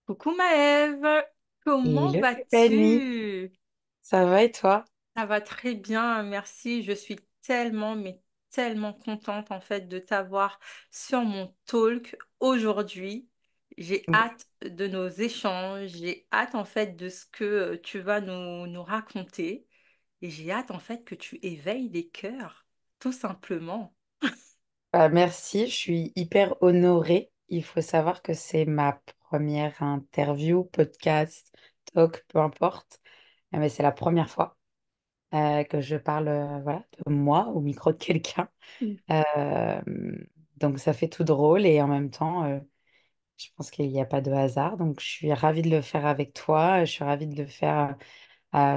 Coucou Maëve, comment Hello Stéphanie, vas-tu? ça va et toi? Ça va très bien, merci. Je suis tellement, mais tellement contente en fait de t'avoir sur mon talk aujourd'hui. J'ai Bon, hâte de nos échanges, j'ai hâte en fait de ce que tu vas nous raconter et j'ai hâte en fait que tu éveilles les cœurs, tout simplement. merci, je suis hyper honorée. Il faut savoir que c'est ma première interview, podcast, talk, peu importe. Mais c'est la première fois que je parle voilà, de moi au micro de quelqu'un. Mm. Euh, donc ça fait tout drôle et en même temps, je pense qu'il n'y a pas de hasard. Donc je suis ravie de le faire avec toi. Je suis ravie de le faire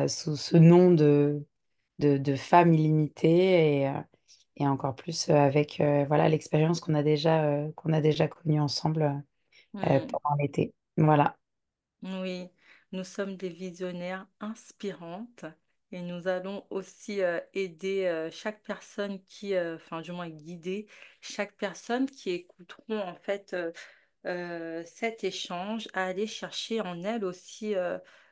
sous ce nom de femme illimitée et encore plus avec voilà l'expérience qu'on a déjà connue ensemble Mm. pendant l'été. Voilà. Oui, nous sommes des visionnaires inspirantes et nous allons aussi aider chaque personne enfin du moins guider chaque personne qui écouteront en fait cet échange à aller chercher en elles aussi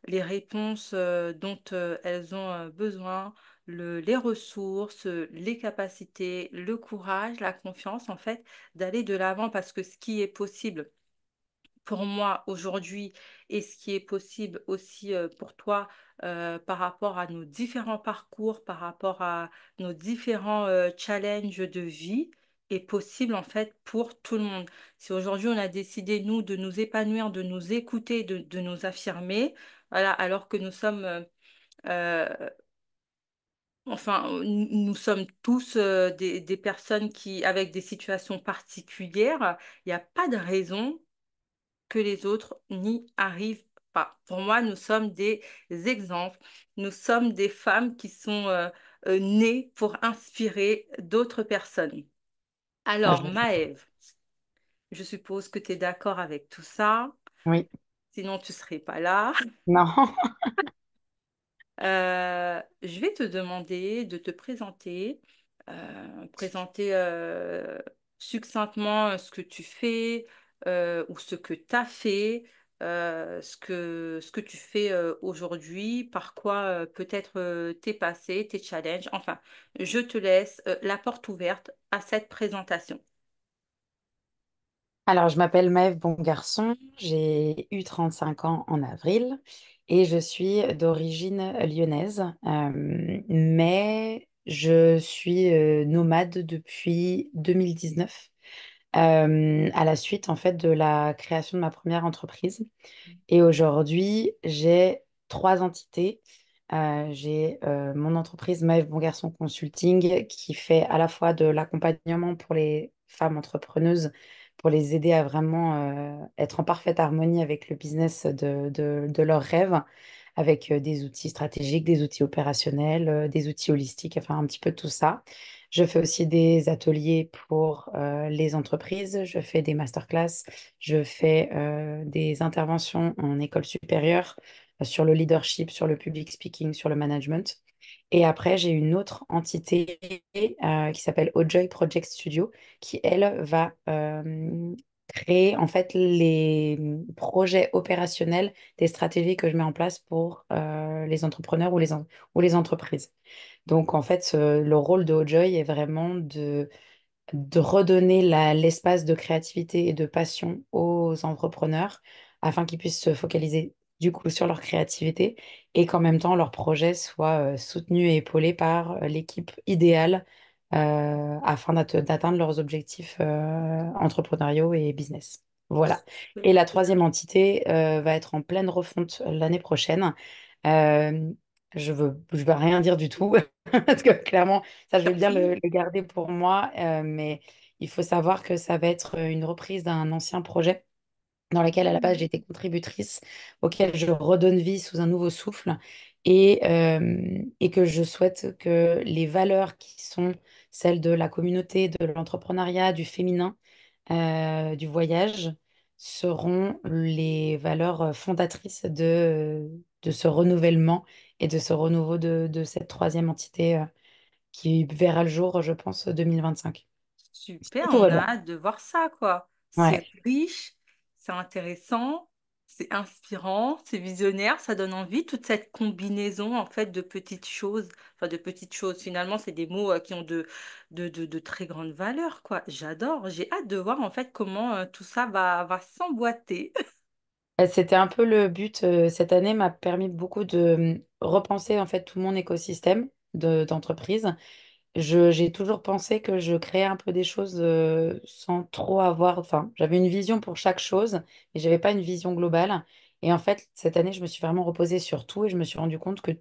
les réponses dont elles ont besoin, les ressources, les capacités, le courage, la confiance en fait d'aller de l'avant parce que ce qui est possible pour moi aujourd'hui et ce qui est possible aussi pour toi par rapport à nos différents parcours, par rapport à nos différents challenges de vie est possible en fait pour tout le monde. Si aujourd'hui on a décidé, nous, de nous épanouir, de nous écouter, de nous affirmer, voilà, alors que nous sommes, euh, enfin, nous sommes tous des personnes avec des situations particulières, il n'y a pas de raison que les autres n'y arrivent pas. Pour moi, nous sommes des exemples. Nous sommes des femmes qui sont nées pour inspirer d'autres personnes. Ah, Alors, Maëve, je suppose que tu es d'accord avec tout ça, oui. sinon tu ne serais pas là. Non. Je vais te demander de te présenter, présenter succinctement ce que tu fais ou ce que tu as fait, ce que tu fais aujourd'hui, par quoi peut-être t'es passé, tes challenges. Enfin, je te laisse la porte ouverte à cette présentation. Alors, je m'appelle Maëve Bongarçon, j'ai eu 35 ans en avril et je suis d'origine lyonnaise, mais je suis nomade depuis 2019 à la suite en fait de la création de ma première entreprise. Et aujourd'hui, j'ai trois entités. J'ai mon entreprise Maëve Bon Garçon Consulting qui fait à la fois de l'accompagnement pour les femmes entrepreneuses, pour les aider à vraiment être en parfaite harmonie avec le business de leurs rêves, avec des outils stratégiques, des outils opérationnels, des outils holistiques, enfin un petit peu tout ça. Je fais aussi des ateliers pour les entreprises, je fais des masterclass, je fais des interventions en école supérieure sur le leadership, sur le public speaking, sur le management. Et après, j'ai une autre entité qui s'appelle Ojoy Project Studio, qui, elle, va créer en fait les projets opérationnels des stratégies que je mets en place pour les entrepreneurs ou les entreprises. Donc, en fait, le rôle de Ojoy est vraiment de redonner l'espace de créativité et de passion aux entrepreneurs afin qu'ils puissent se focaliser du coup sur leur créativité et qu'en même temps leur projet soit soutenu et épaulé par l'équipe idéale afin d'atteindre leurs objectifs entrepreneuriaux et business. Voilà. Et la troisième entité va être en pleine refonte l'année prochaine. Euh, je veux rien dire du tout parce que clairement, ça, je vais bien Surprise. le garder pour moi, mais il faut savoir que ça va être une reprise d'un ancien projet dans lequel, à la base, Mhm. j'étais contributrice, auquel je redonne vie sous un nouveau souffle et que je souhaite que les valeurs qui sont celles de la communauté, de l'entrepreneuriat, du féminin, du voyage, seront les valeurs fondatrices de ce renouvellement et de ce renouveau de cette troisième entité qui verra le jour, je pense, 2025. Super, Tout va on a bien. hâte de voir ça, quoi. C'est Ouais. riche, c'est intéressant. C'est inspirant, c'est visionnaire, ça donne envie, toute cette combinaison en fait de petites choses, enfin de petites choses, finalement c'est des mots qui ont de très grandes valeurs, quoi. J'adore, j'ai hâte de voir en fait comment tout ça va s'emboîter. C'était un peu le but. Cette année m'a permis beaucoup de repenser en fait tout mon écosystème d'entreprise. J'ai toujours pensé que je créais un peu des choses sans trop avoir. Enfin, j'avais une vision pour chaque chose, mais j'avais pas une vision globale. Et en fait, cette année, je me suis vraiment reposée sur tout et je me suis rendu compte que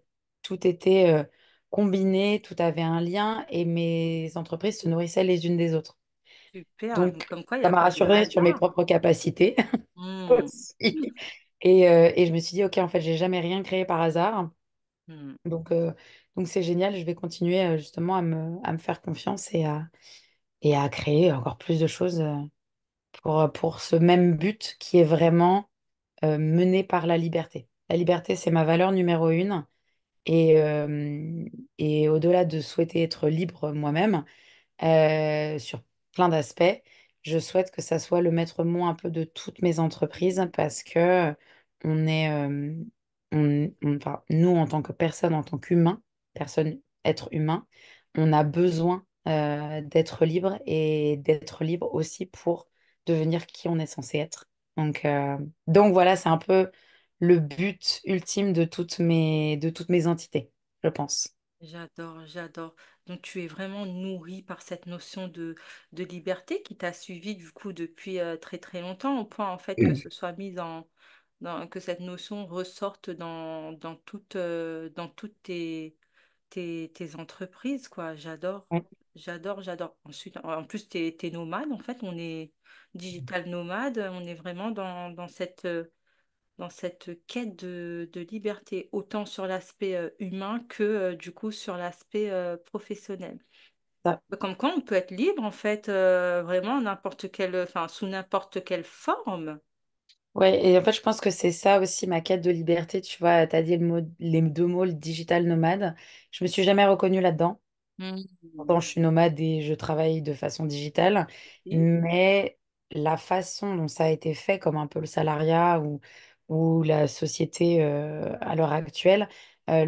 tout était combiné, tout avait un lien et mes entreprises se nourrissaient les unes des autres. Super, Donc, donc comme quoi il n'y ça a m'a pas de rassurée sur mes hasard. propres capacités Hmm. aussi. Et je me suis dit, OK, en fait, j'ai jamais rien créé par hasard. Hmm. Donc, euh, donc c'est génial. Je vais continuer justement à me faire confiance et à créer encore plus de choses pour ce même but qui est vraiment mené par la liberté. La liberté, c'est ma valeur numéro une. Et au-delà de souhaiter être libre moi-même, sur plein d'aspects. Je souhaite que ça soit le maître mot un peu de toutes mes entreprises parce que on est, enfin, nous en tant que personne, en tant qu'humain, personne, être humain, on a besoin d'être libre et d'être libre aussi pour devenir qui on est censé être. Donc voilà, c'est un peu le but ultime de toutes mes entités, je pense. J'adore, j'adore. Donc tu es vraiment nourrie par cette notion de liberté qui t'a suivi du coup depuis très très longtemps, au point en fait que ce soit mis que cette notion ressorte dans toutes tes entreprises, quoi. J'adore, j'adore, j'adore. Ensuite, en plus, t'es nomade, en fait, on est digital nomade, on est vraiment dans cette quête de liberté, autant sur l'aspect humain que du coup sur l'aspect professionnel. Comme quoi, on peut être libre, en fait, vraiment n'importe quelle, enfin, sous n'importe quelle forme. Ouais, et en fait, je pense que c'est ça aussi ma quête de liberté. Tu vois, tu as dit les deux mots, le digital nomade. Je me suis jamais reconnue là-dedans. Mhm. Pourtant, je suis nomade et je travaille de façon digitale. Et Mais la façon dont ça a été fait, comme un peu le salariat ou la société à l'heure actuelle, enfin,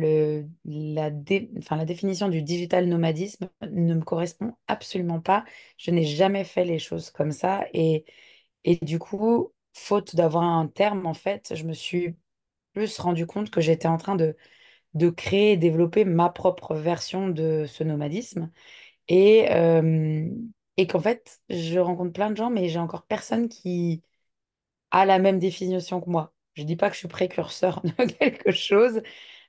la définition du digital nomadisme ne me correspond absolument pas. Je n'ai jamais fait les choses comme ça. Et du coup, faute d'avoir un terme, en fait, je me suis plus rendu compte que j'étais en train de créer et développer ma propre version de ce nomadisme. Et, euh, et qu'en fait, je rencontre plein de gens, mais j'ai encore personne qui a la même définition que moi. Je dis pas que je suis précurseur de quelque chose.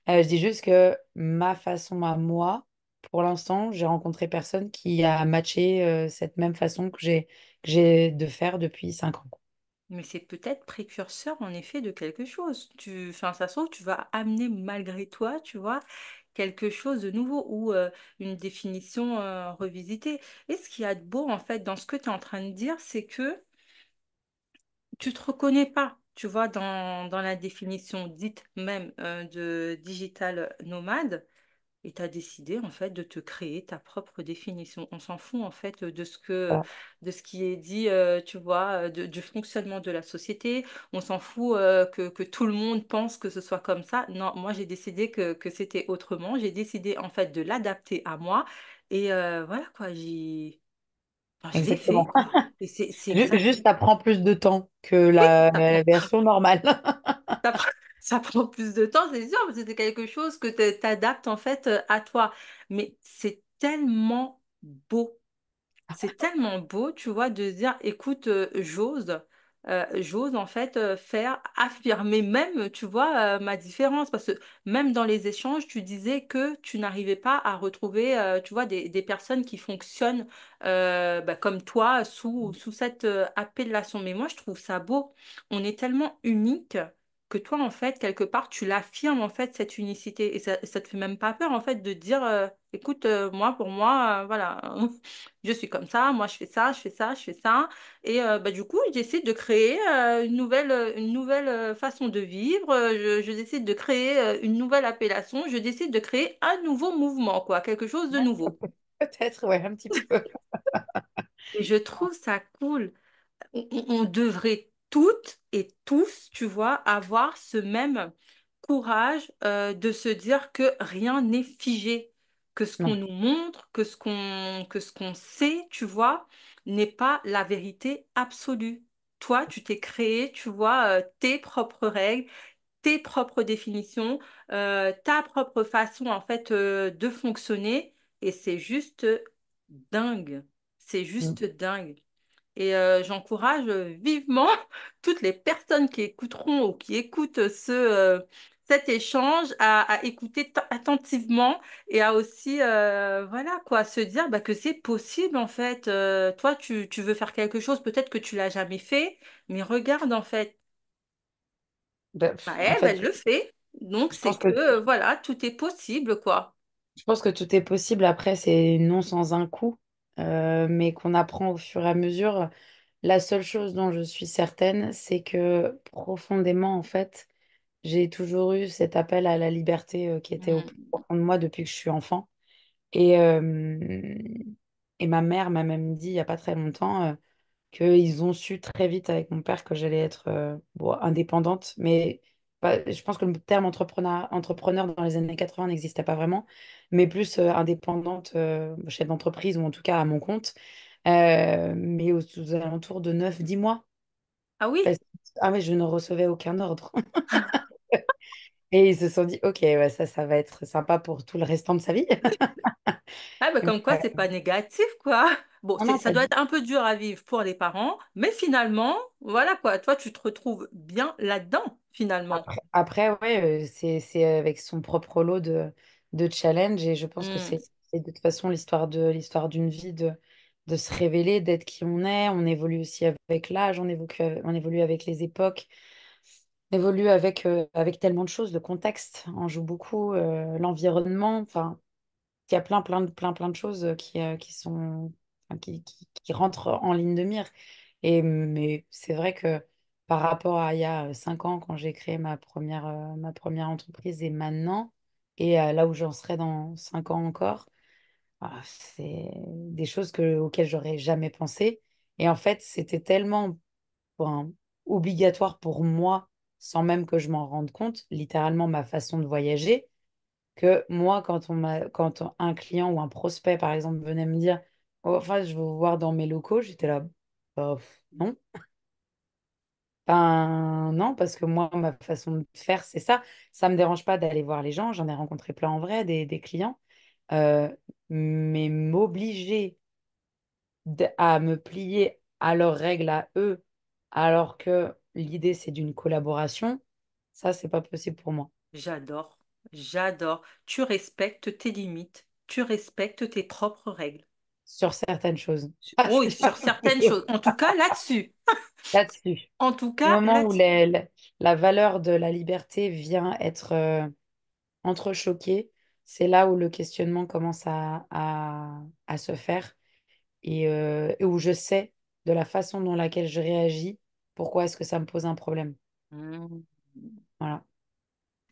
Je dis juste que ma façon à moi, pour l'instant, j'ai rencontré personne qui a matché cette même façon que j'ai de faire depuis 5 ans. mais c'est peut-être précurseur en effet de quelque chose. Enfin, ça se trouve, tu vas amener malgré toi, tu vois, quelque chose de nouveau ou une définition revisitée. Et ce qu'il y a de beau en fait dans ce que tu es en train de dire, c'est que tu te reconnais pas, tu vois, dans la définition dite même de digital nomade. Et tu as décidé en fait de te créer ta propre définition. On s'en fout en fait Voilà. de ce qui est dit, tu vois, du fonctionnement de la société. On s'en fout que tout le monde pense que ce soit comme ça. Non, moi j'ai décidé que c'était autrement. J'ai décidé en fait de l'adapter à moi. Et voilà quoi, enfin, je l'ai fait Exactement. quoi. Et c'est exact. Juste, ça prend plus de temps que Oui, la version normale. ça prend, ça prend plus de temps, c'est sûr, parce que c'est quelque chose que tu adaptes en fait à toi. Mais c'est tellement beau. C'est tellement beau, tu vois, de se dire, écoute, j'ose en fait faire, affirmer même, tu vois, ma différence. Parce que même dans les échanges, tu disais que tu n'arrivais pas à retrouver, tu vois, des personnes qui fonctionnent bah, comme toi sous cette appellation. Mais moi, je trouve ça beau. On est tellement unique que toi, en fait, quelque part, tu l'affirmes, en fait, cette unicité. Et ça te fait même pas peur, en fait, de dire, écoute, moi, pour moi, voilà. Je suis comme ça, moi je fais ça, je fais ça, je fais ça. Et bah, du coup, j'essaie de créer une nouvelle façon de vivre. Je décide de créer une nouvelle appellation. Je décide de créer un nouveau mouvement, quoi, quelque chose de nouveau. Peut-être, ouais, un petit peu. Et je trouve ça cool. On devrait. toutes et tous, tu vois, avoir ce même courage de se dire que rien n'est figé, que ce qu'on Non. nous montre, que ce qu'on sait, tu vois, n'est pas la vérité absolue. Toi, tu t'es créé, tu vois, tes propres règles, tes propres définitions, ta propre façon en fait de fonctionner et c'est juste dingue. C'est Mm. juste dingue. Et j'encourage vivement toutes les personnes qui écouteront ou qui écoutent cet échange à écouter attentivement et à aussi, voilà quoi, se dire bah, que c'est possible en fait. Toi, tu veux faire quelque chose, peut-être que tu l'as jamais fait, mais regarde en fait. Ben, Bah, en Ève, fait, elle le fait. Donc, je c'est pense que, que voilà, tout est possible, quoi. Je pense que tout est possible. Après, c'est non sans un coût, mais qu'on apprend au fur et à mesure. La seule chose dont je suis certaine, c'est que profondément, en fait, j'ai toujours eu cet appel à la liberté, qui était au plus Mm. profond de moi depuis que je suis enfant. Et, euh, et ma mère m'a même dit il n'y a pas très longtemps, qu'ils ont su très vite avec mon père que j'allais être bon, indépendante. Mais je pense que le terme entrepreneur dans les années 80 n'existait pas vraiment, mais plus indépendante, chef d'entreprise ou en tout cas à mon compte, mais aux alentours de 9 10 mois. Ah oui? Parce que, ah ouais, je ne recevais aucun ordre. Et ils se sont dit, ok, ouais, ça va être sympa pour tout le restant de sa vie. Ah, bah, Mais, comme quoi, c'est pas négatif, quoi. Bon, non, non, ça pas doit du être un peu dur à vivre pour les parents, mais finalement, voilà, quoi. Toi, tu te retrouves bien là-dedans, finalement. Après, ouais, c'est avec son propre lot de challenge et je pense que Mm. c'est de toute façon l'histoire d'une vie de se révéler, d'être qui on est. On évolue aussi avec l'âge, on évolue avec les époques, on évolue avec tellement de choses, le contexte en joue beaucoup, l'environnement. Enfin, il y a plein de choses qui sont, enfin, qui rentrent en ligne de mire. Mais c'est vrai que par rapport à il y a 5 ans, quand j'ai créé ma première entreprise, et maintenant, et là où j'en serai dans 5 ans encore, c'est des choses auxquelles j'aurais jamais pensé. Et en fait, c'était tellement enfin, obligatoire pour moi, sans même que je m'en rende compte, littéralement ma façon de voyager que moi, quand un client ou un prospect, par exemple, venait me dire, oh, enfin, je veux vous voir dans mes locaux, j'étais là, bah, non. Enfin, non, parce que moi, ma façon de faire, c'est ça. Ça me dérange pas d'aller voir les gens, j'en ai rencontré plein en vrai, des clients. Euh, mais m'obliger à me plier à leurs règles à eux, alors que l'idée, c'est d'une collaboration, ça, c'est pas possible pour moi. J'adore, j'adore. Tu respectes tes limites, tu respectes tes propres règles. Sur certaines choses. Pas Oui, sur certaines choses. En tout cas, là-dessus. là-dessus. En tout Du cas, moment où là-dessus. la valeur de la liberté vient être entrechoquée, c'est là où le questionnement commence à se faire et où je sais de la façon dont laquelle je réagis, pourquoi est-ce que ça me pose un problème. Mm. Voilà.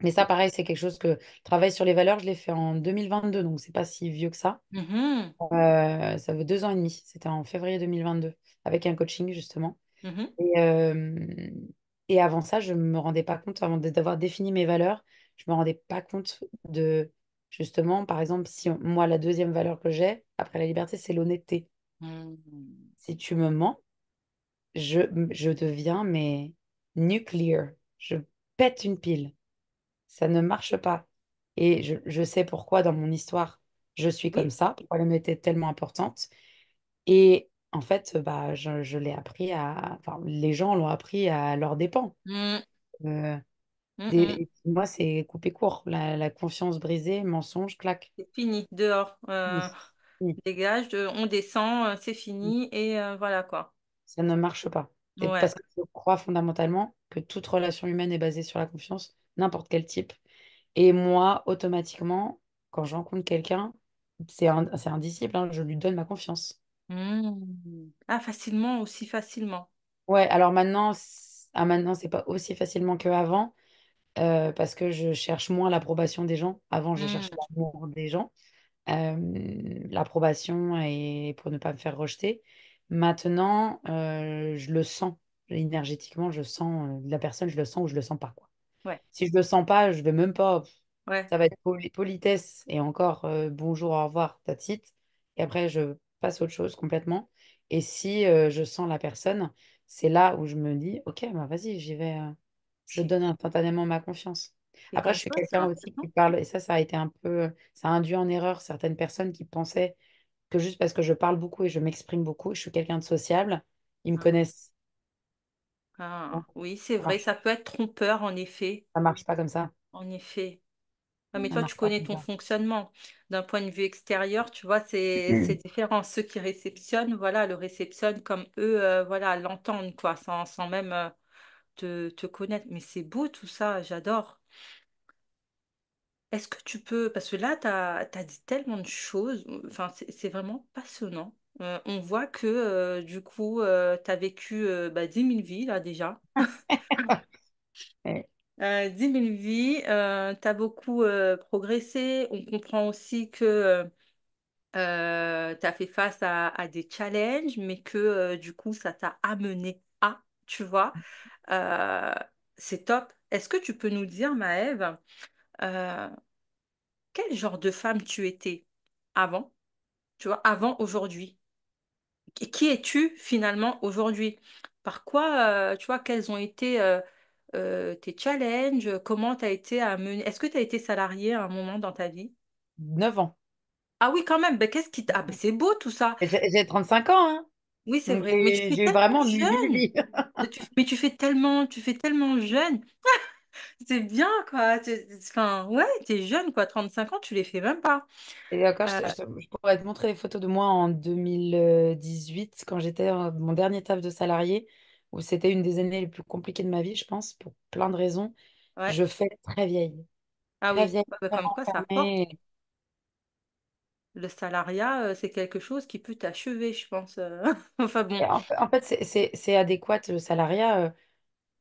Mais ça, pareil, c'est quelque chose que le travail sur les valeurs, je l'ai fait en 2022, donc c'est pas si vieux que ça. Mhm. Ça fait 2 ans et demi. C'était en février 2022, avec un coaching justement. Mhm. Et avant ça, je ne me rendais pas compte, avant d'avoir défini mes valeurs, je ne me rendais pas compte de, justement, par exemple, si moi, la deuxième valeur que j'ai, après la liberté, c'est l'honnêteté. Mhm. Si tu me mens, je, je deviens, mais nuclear. Je pète une pile. Ça ne marche pas. Et je sais pourquoi dans mon histoire, je suis comme Oui. ça, pourquoi l'honnêteté est tellement importante. Et en fait, bah, je l'ai appris enfin, les gens l'ont appris à leurs dépens. Mm. Euh, Mm, Moi, c'est coupé court. La confiance brisée, mensonge, claque. C'est fini, dehors. Oui. Oui. Dégage, on descend, c'est fini et voilà quoi. Ça ne marche pas. Et Ouais. parce que je crois fondamentalement que toute relation humaine est basée sur la confiance, n'importe quel type. Et moi, automatiquement, quand je rencontre quelqu'un, c'est un disciple, hein, je lui donne ma confiance. Ah, facilement, aussi facilement. Ouais, alors maintenant, maintenant, c'est pas aussi facilement qu'avant, parce que je cherche moins l'approbation des gens. Avant, je cherchais Mm, l'amour des gens. L'approbation et pour ne pas me faire rejeter. Maintenant, je le sens. énergétiquement, je sens la personne, je le sens ou je le sens pas, quoi. Ouais, Si je le sens pas, je vais même pas. ouais. Ça va être politesse et encore bonjour, au revoir, that's it. Et après, je passe à autre chose complètement. Et si je sens la personne, c'est là où je me dis, ok, bah vas-y, j'y vais. Je C'est donne instantanément ma confiance. et Après, comme je suis quoi, c'est quelqu'un aussi qui important. parle, et ça a été un peu, ça a induit en erreur certaines personnes qui pensaient que juste parce que je parle beaucoup et je m'exprime beaucoup, je suis quelqu'un de sociable, ils me Ah, connaissent. Non, oui, c'est vrai, marche, ça peut être trompeur, en effet. ça marche pas comme ça. En effet. Ah, mais Ça toi, tu marche pas connais comme ton ça. fonctionnement. D'un point de vue extérieur, tu vois, c'est différent. Ceux qui réceptionnent, voilà, le réceptionnent comme eux, voilà, l'entendent, quoi, sans même te connaître. Mais c'est beau tout ça, j'adore. Est-ce que tu peux, parce que là, tu as dit tellement de choses, enfin, c'est vraiment passionnant. On voit que, du coup, tu as vécu 10 000 vies, là, déjà. Ouais. 10 000 vies, tu as beaucoup progressé. On comprend aussi que tu as fait face à des challenges, mais que du coup, ça t'a amené à, tu vois. Euh, c'est top. Est-ce que tu peux nous dire, Maëve, euh, quel genre de femme tu étais avant, tu vois, avant aujourd'hui? Qui es-tu finalement aujourd'hui? Par quoi, tu vois, quels ont été tes challenges? Comment tu as été amené? Est-ce que tu as été salarié à un moment dans ta vie? 9 ans. Ah oui, quand même. Ben, qu'est-ce qui Ah, ben, c'est beau tout ça. Et j'ai 35 ans, hein. Oui, c'est Donc vrai. Mais tu fais j'ai eu tellement vraiment mille jeune. vies. Mais tu fais tellement jeune. C'est bien, quoi. Enfin, ouais, t'es jeune, quoi. 35 ans, tu les fais même pas. Et encore, Euh, je pourrais te montrer des photos de moi en 2018, quand j'étais mon dernier taf de salarié, où c'était une des années les plus compliquées de ma vie, je pense, pour plein de raisons. ouais. Je fais Ah très oui. vieille, Bah, très comme quoi, ça porte. renfermée. Le salariat, c'est quelque chose qui peut t'achever, je pense. Enfin bon. Et en fait, c'est adéquat, le salariat.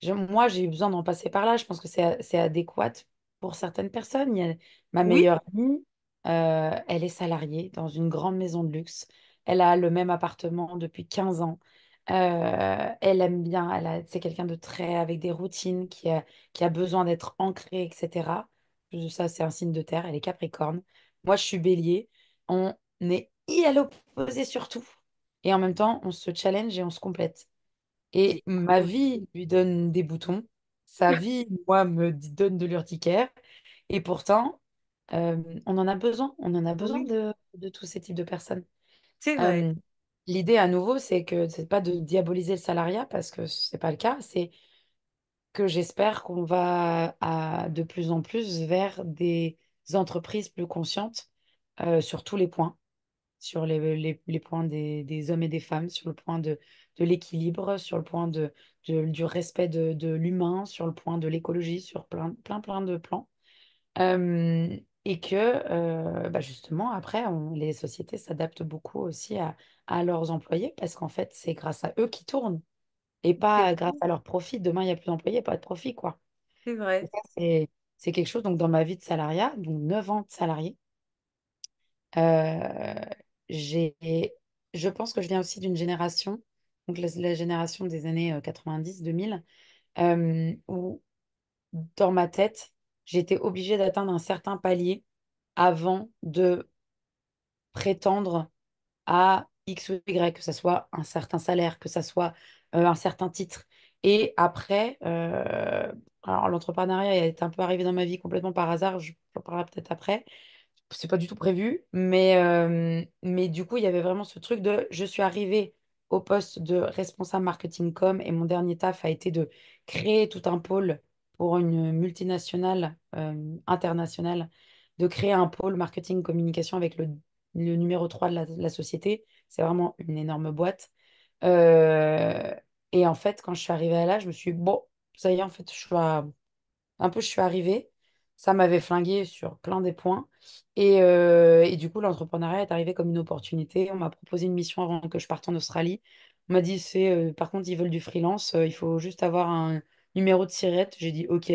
Moi, j'ai eu besoin d'en passer par là. Je pense que c'est adéquat pour certaines personnes. Il y a ma Oui, meilleure amie, elle est salariée dans une grande maison de luxe. Elle a le même appartement depuis 15 ans. Elle aime bien, c'est quelqu'un de très avec des routines, qui a besoin d'être ancré, etc. Ça, c'est un signe de terre. Elle est Capricorne. Moi, je suis Bélier. On est à l'opposé surtout. Et en même temps, on se challenge et on se complète. c'est Et ma cool. vie lui donne des boutons. Sa vie, moi, donne de l'urticaire. Et pourtant, on en a besoin. On en a besoin Oui, de tous ces types de personnes. c'est vrai. Euh, L'idée, à nouveau, c'est que c'est pas de diaboliser le salariat parce que c'est pas le cas. C'est que j'espère qu'on va de plus en plus vers des entreprises plus conscientes sur tous les points, sur les points des hommes et des femmes, sur le point de l'équilibre, sur le point du respect de l'humain, sur le point de l'écologie, sur plein de plans. Et que justement, après, les sociétés s'adaptent beaucoup aussi à leurs employés parce qu'en fait, c'est grâce à eux qui tournent et C'est pas grâce vrai. à leur profit. Demain, il n'y a plus d'employés, pas de profit, quoi. C'est Et vrai. ça, c'est quelque chose, donc dans ma vie de salariat, donc 9 ans de salarié. Euh, j'ai, je pense que je viens aussi d'une génération, donc la génération des années 90-2000, où dans ma tête, j'étais obligée d'atteindre un certain palier avant de prétendre à X ou Y, que ce soit un certain salaire, que ce soit un certain titre. Et après, alors l'entrepreneuriat est un peu arrivé dans ma vie complètement par hasard, je en parlerai peut-être après. C'est pas du tout prévu, mais du coup, il y avait vraiment ce truc de je suis arrivée au poste de responsable marketing com et mon dernier taf a été de créer tout un pôle pour une multinationale internationale, de créer un pôle marketing communication avec le numéro 3 de la société. C'est vraiment une énorme boîte. Euh, et en fait, quand je suis arrivée là, je me suis dit, bon, ça y est, en fait, je suis arrivée, ça m'avait flingué sur plein des points. Et du coup, l'entrepreneuriat est arrivé comme une opportunité. On m'a proposé une mission avant que je parte en Australie. On m'a dit, par contre, ils veulent du freelance, il faut juste avoir un numéro de sirette. J'ai dit, OK,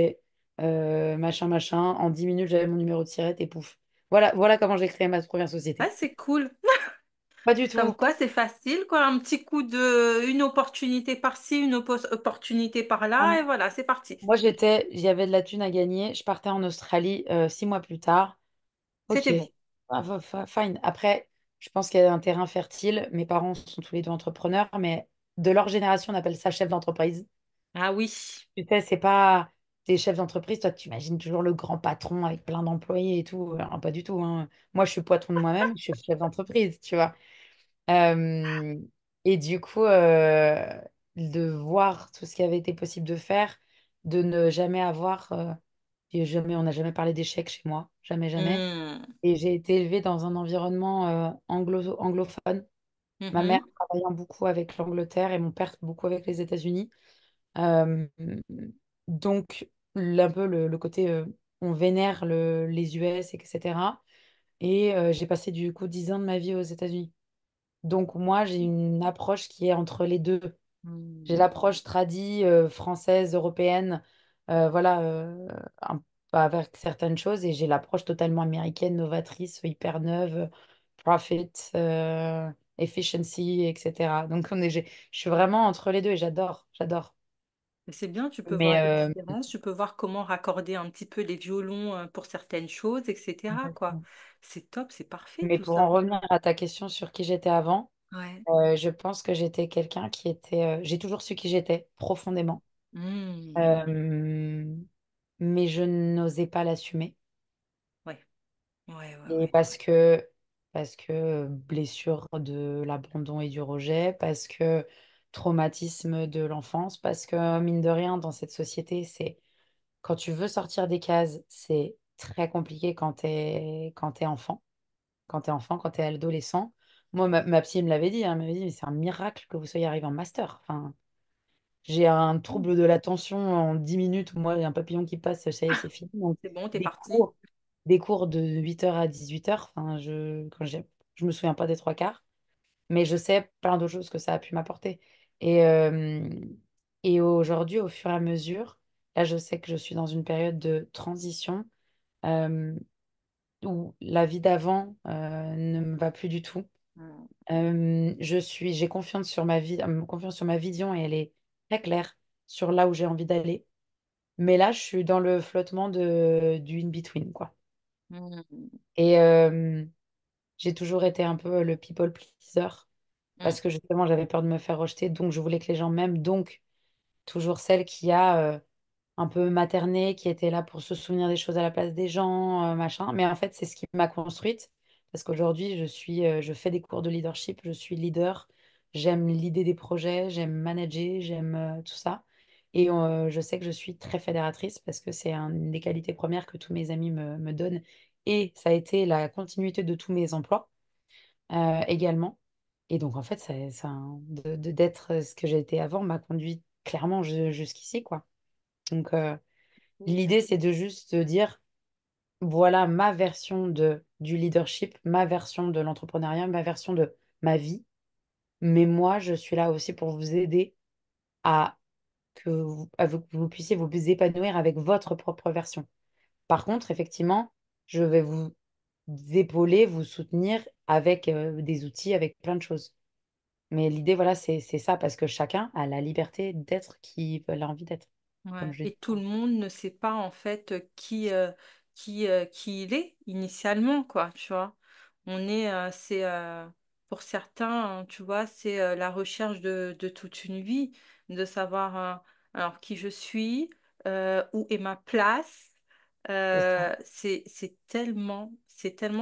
machin, machin. En 10 minutes, j'avais mon numéro de sirette et pouf. Voilà comment j'ai créé ma première Ah, société. c'est cool. Pas du Comme tout. quoi, c'est facile, quoi. Un petit coup de, une opportunité par-ci, une opportunité par-là, et Non. voilà, c'est parti. Moi, j'avais de la thune à gagner. Je partais en Australie 6 mois plus tard. Ok, C'était bon. fine. Après, je pense qu'il y a un terrain fertile. Mes parents sont tous les deux entrepreneurs, mais de leur génération, on appelle ça chef d'entreprise. Ah oui. Tu sais, c'est pas des chefs d'entreprise. Toi, tu imagines toujours le grand patron avec plein d'employés et tout. Pas du tout, hein. Moi, je suis patron de moi-même. Je suis chef d'entreprise, tu vois. Euh, et du coup, de voir tout ce qui avait été possible de faire, de ne jamais avoir, et jamais, on n'a jamais parlé d'échec chez moi, jamais, jamais. Hmm. Et j'ai été élevée dans un environnement anglophone. Ma mère Mhm. travaillant beaucoup avec l'Angleterre et mon père beaucoup avec les États-Unis. Euh, donc, un peu le côté, on vénère les US, etc. Et j'ai passé du coup 10 ans de ma vie aux États-Unis. Donc moi, j'ai une approche qui est entre les deux. J'ai Hmm. l'approche tradie, française, européenne, voilà, un peu avec certaines choses, et j'ai l'approche totalement américaine, novatrice, hyper neuve, profit, efficiency, etc. Donc je suis vraiment entre les deux et j'adore, j'adore. Mais c'est bien, tu peux voir Mais les différences, tu peux voir comment raccorder un petit peu les violons pour certaines choses, etc., quoi. C'est top, c'est parfait mais tout pour ça. en revenir à ta question sur qui j'étais avant, Ouais. je pense que j'étais quelqu'un qui était, j'ai toujours su qui j'étais profondément. Hmm. Euh, mais je n'osais pas l'assumer. Ouais, ouais, ouais, Et ouais. parce que blessure de l'abandon et du rejet, parce que traumatisme de l'enfance, parce que mine de rien, dans cette société, c'est quand tu veux sortir des cases, c'est très compliqué quand t'es enfant, quand t'es adolescent. Moi, ma psy me l'avait dit, hein, elle m'avait dit, mais c'est un miracle que vous soyez arrivé en master. Enfin, j'ai un trouble de l'attention en 10 minutes. Moi, il y a un papillon qui passe, ça y est, c'est fini. Donc, C'est bon, t'es des parti. cours, des cours de 8 heures à 18 heures. Enfin, je me souviens pas des trois quarts, mais je sais plein d'autres choses que ça a pu m'apporter. Et, euh, et aujourd'hui, au fur et à mesure, là, je sais que je suis dans une période de transition euh, où la vie d'avant ne me va plus du tout. Hmm. J'ai confiance sur ma vie, confiance sur ma vision et elle est très claire sur là où j'ai envie d'aller. Mais là, je suis dans le flottement du in-between, quoi. Hmm. Et j'ai toujours été un peu le people pleaser Hmm. parce que justement, j'avais peur de me faire rejeter, donc je voulais que les gens m'aiment. Donc, toujours celle qui a un peu materné, qui était là pour se souvenir des choses à la place des gens, machin. Mais en fait, c'est ce qui m'a construite parce qu'aujourd'hui, je fais des cours de leadership, je suis leader, j'aime l'idée des projets, j'aime manager, j'aime tout ça. Et je sais que je suis très fédératrice parce que c'est une des qualités premières que tous mes amis me donnent. Et ça a été la continuité de tous mes emplois également. Et donc, en fait, d'être ce que j'ai été avant m'a conduit clairement jusqu'ici, quoi. Donc, l'idée, c'est de juste de dire, voilà ma version du leadership, ma version de l'entrepreneuriat, ma version de ma vie. Mais moi, je suis là aussi pour vous aider à que vous puissiez vous épanouir avec votre propre version. Par contre, effectivement, je vais vous épauler, vous soutenir avec des outils, avec plein de choses. Mais l'idée, voilà, c'est ça, parce que chacun a la liberté d'être qui il a envie d'être, comme Ouais. je Et dis. tout le monde ne sait pas en fait qui il est initialement, quoi, tu vois. Pour certains, hein, tu vois, c'est la recherche de toute une vie, de savoir alors qui je suis, où est ma place. C'est ça. C'est tellement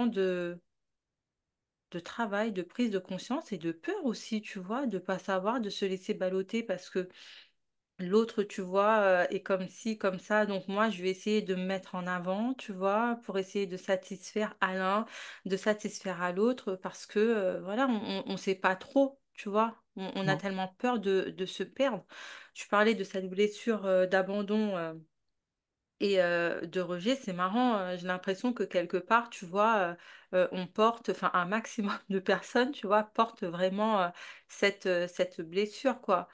de travail, de prise de conscience et de peur aussi, tu vois, de pas savoir, de se laisser balloter parce que l'autre, tu vois, est comme ci, comme ça. Donc moi, je vais essayer de me mettre en avant, tu vois, pour essayer de satisfaire à l'un, de satisfaire à l'autre, parce que, voilà, on sait pas trop, tu vois. On a Non, tellement peur de se perdre. Tu parlais de cette blessure d'abandon. Et de rejet, c'est marrant, j'ai l'impression que quelque part, tu vois, on porte, enfin un maximum de personnes, tu vois, portent vraiment cette blessure, quoi.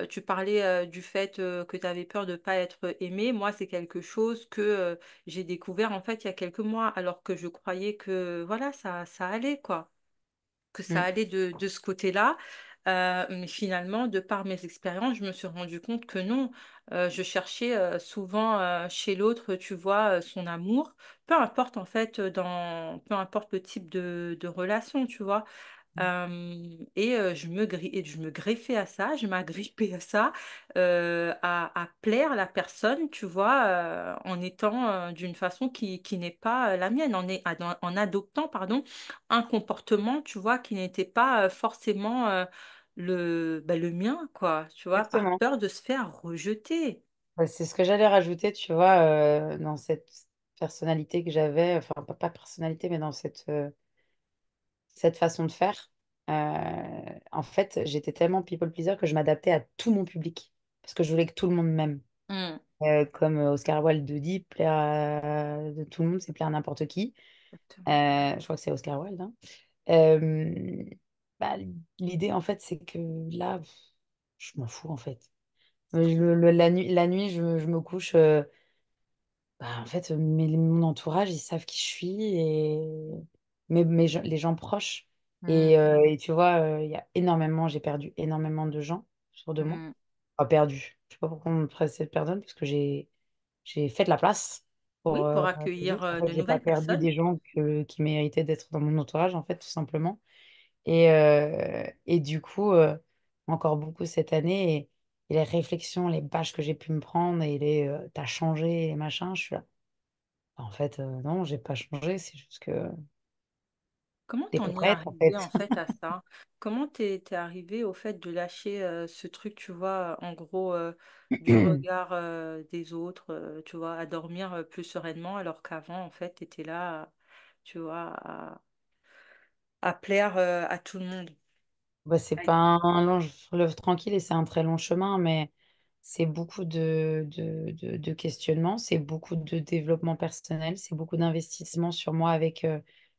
Tu parlais du fait que tu avais peur de ne pas être aimé. Moi, c'est quelque chose que j'ai découvert en fait il y a quelques mois, alors que je croyais que voilà, ça allait, quoi. que ça Mm. allait de ce côté-là. Mais finalement, de par mes expériences, je me suis rendu compte que non. Je cherchais souvent chez l'autre, tu vois, son amour, peu importe en fait, peu importe le type de relation, tu vois. Et je me greffais à ça, je m'agrippais à ça, à plaire la personne, tu vois, en étant d'une façon qui n'est pas la mienne, en adoptant, pardon, un comportement, tu vois, qui n'était pas forcément le mien, quoi, tu vois, par Exactement. peur de se faire rejeter. Bah, c'est ce que j'allais rajouter, tu vois, dans cette personnalité que j'avais, enfin, pas personnalité, mais dans cette façon de faire. En fait, j'étais tellement people pleaser que je m'adaptais à tout mon public, parce que je voulais que tout le monde m'aime. Hmm, Comme Oscar Wilde dit, plaire à de tout le monde, c'est plaire à n'importe qui. exactement. Je crois que c'est Oscar Wilde, hein. Euh, bah, l'idée, en fait, c'est que là, je m'en fous, en fait. La nuit, je me couche. Bah, en fait, mon entourage, ils savent qui je suis et les gens proches. Hmm, Et tu vois, j'ai perdu énormément de gens sur de moi. hmm. Pas perdu. Je sais pas pourquoi on me presse cette personne, parce que j'ai fait de la place Oui, pour pour les accueillir autres. En fait, de j'ai pas nouvelles perdu personnes. des gens qui méritaient d'être dans mon entourage, en fait, tout simplement. Et du coup, encore beaucoup cette année. Et les réflexions, les bâches que j'ai pu me prendre et t'as changé et machin, je suis là. En fait, non, j'ai pas changé, c'est juste que Comment t'es pas t'en es prête, en arrivé fait. en fait à ça? Comment t'es arrivé au fait de lâcher ce truc, tu vois, en gros, du regard des autres, tu vois, à dormir plus sereinement alors qu'avant, en fait, t'étais là, tu vois, à plaire à tout le monde. Bah, c'est pas un long fleuve tranquille et c'est un très long chemin, mais c'est beaucoup de questionnements, c'est beaucoup de développement personnel, c'est beaucoup d'investissement sur moi avec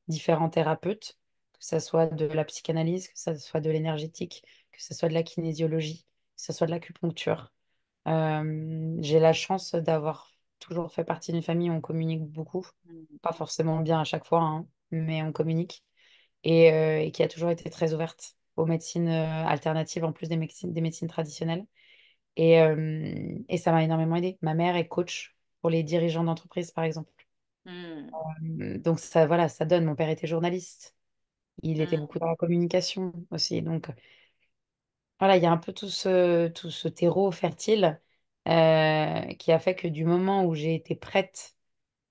différents thérapeutes, que ce soit de la psychanalyse, que ce soit de l'énergétique, que ce soit de la kinésiologie, que ce soit de l'acupuncture. J'ai la chance d'avoir toujours fait partie d'une famille où on communique beaucoup, Mm, pas forcément bien à chaque fois, hein, mais on communique et qui a toujours été très ouverte aux médecines alternatives en plus des médecines traditionnelles. Et ça m'a énormément aidée. Ma mère est coach pour les dirigeants d'entreprise, par exemple. mm, Donc ça, voilà, ça donne. Mon père était journaliste. Il était mm, beaucoup dans la communication aussi. Donc voilà, il y a un peu tout ce terreau fertile qui a fait que du moment où j'ai été prête,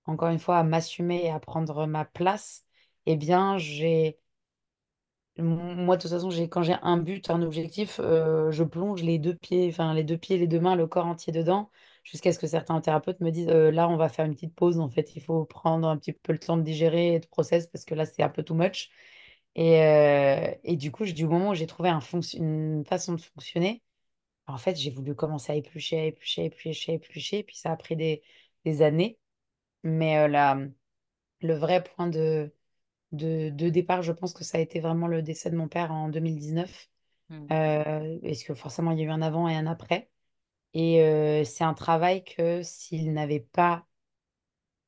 encore une fois, à m'assumer et à prendre ma place, eh bien, moi, de toute façon, quand j'ai un but, un objectif, je plonge les deux pieds, enfin les deux pieds, les deux mains, le corps entier dedans, jusqu'à ce que certains thérapeutes me disent, là, on va faire une petite pause. En fait, il faut prendre un petit peu le temps de digérer et de process parce que là, c'est un peu too much. Et du coup, du moment où j'ai trouvé une façon de fonctionner, en fait, j'ai voulu commencer à éplucher, à éplucher, à éplucher, à éplucher, puis ça a pris des années. Mais le vrai point de départ, je pense que ça a été vraiment le décès de mon père en 2019. mm, Parce que forcément, il y a eu un avant et un après. Et c'est un travail que s'il n'avait pas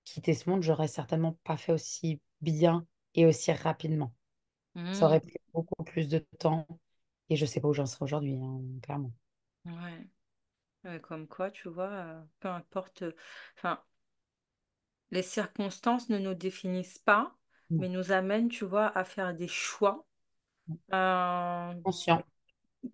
quitté ce monde, j'aurais certainement pas fait aussi bien et aussi rapidement. Ça aurait mm. pris beaucoup plus de temps. Et je sais pas où j'en serais aujourd'hui, hein, clairement. Ouais. Comme quoi, tu vois, peu importe, enfin, les circonstances ne nous définissent pas, Non. mais nous amènent, tu vois, à faire des choix euh, Conscient.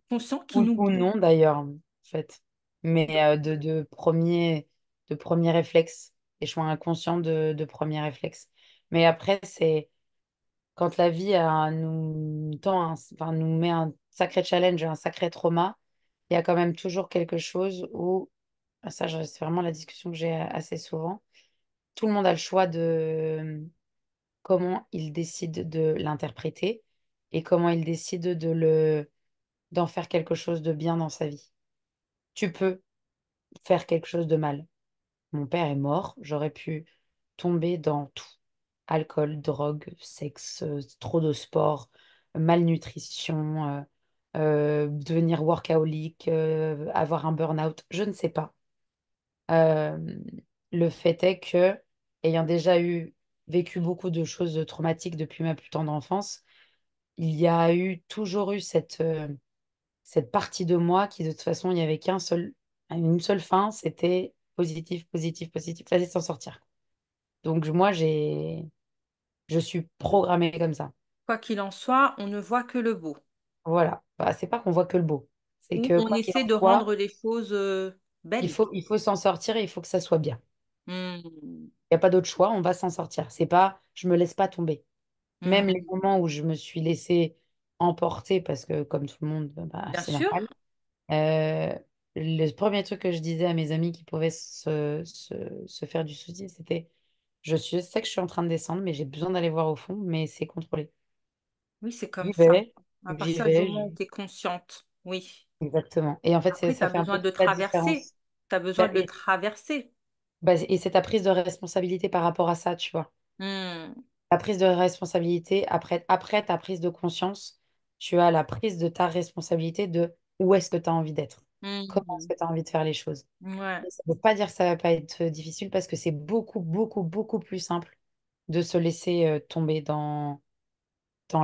conscients qui Ou nous guident. non, d'ailleurs, en fait. Mais de premier réflexe. Et je suis inconscient de premier réflexe. Mais après, c'est quand la vie enfin, nous met un sacré challenge, un sacré trauma, il y a quand même toujours quelque chose où, ça, c'est vraiment la discussion que j'ai assez souvent. Tout le monde a le choix de comment il décide de l'interpréter et comment il décide d'en faire quelque chose de bien dans sa vie. Tu peux faire quelque chose de mal. Mon père est mort, j'aurais pu tomber dans tout. Alcool, drogue, sexe, trop de sport, malnutrition, devenir workaholic, avoir un burn-out, je ne sais pas. Euh, le fait est que, ayant déjà vécu beaucoup de choses traumatiques depuis ma plus tendre enfance, il y a toujours eu cette partie de moi qui, de toute façon, il n'y avait une seule fin, c'était positif, positif, positif. Fallait s'en sortir. Donc, moi, je suis programmée comme ça. Quoi qu'il en soit, on ne voit que le beau. Voilà. Bah, c'est pas qu'on voit que le beau. C'est Ou que, on quoi qu'il essaie en de soit, rendre les choses belles. il faut s'en sortir et il faut que ça soit bien. Hmm. Il n'y a pas d'autre choix, on va s'en sortir. C'est pas, je me laisse pas tomber. Même les Mhm. moments où je me suis laissée emporter, parce que comme tout le monde, bah, Bien c'est sûr. normal. Euh, le premier truc que je disais à mes amis qui pouvaient se faire du souci, c'était, sais que je suis en train de descendre, mais j'ai besoin d'aller voir au fond, mais c'est contrôlé. Oui, c'est comme J'y ça. vais, À j'y partir du vais, moment où tu es consciente. Oui. exactement. Et en fait, Après, tu ça as fait un besoin peu de toute la traverser. différence. Tu as besoin Bah, de le traverser. et c'est ta prise de responsabilité par rapport à ça, tu vois. Hmm. La prise de responsabilité, après ta prise de conscience, tu as la prise de ta responsabilité de où est-ce que tu as envie d'être. Comment est-ce Mhm. que tu as envie de faire les choses. Ouais, Et ça ne veut pas dire que ça va pas être difficile parce que c'est beaucoup, beaucoup, beaucoup plus simple de se laisser tomber dans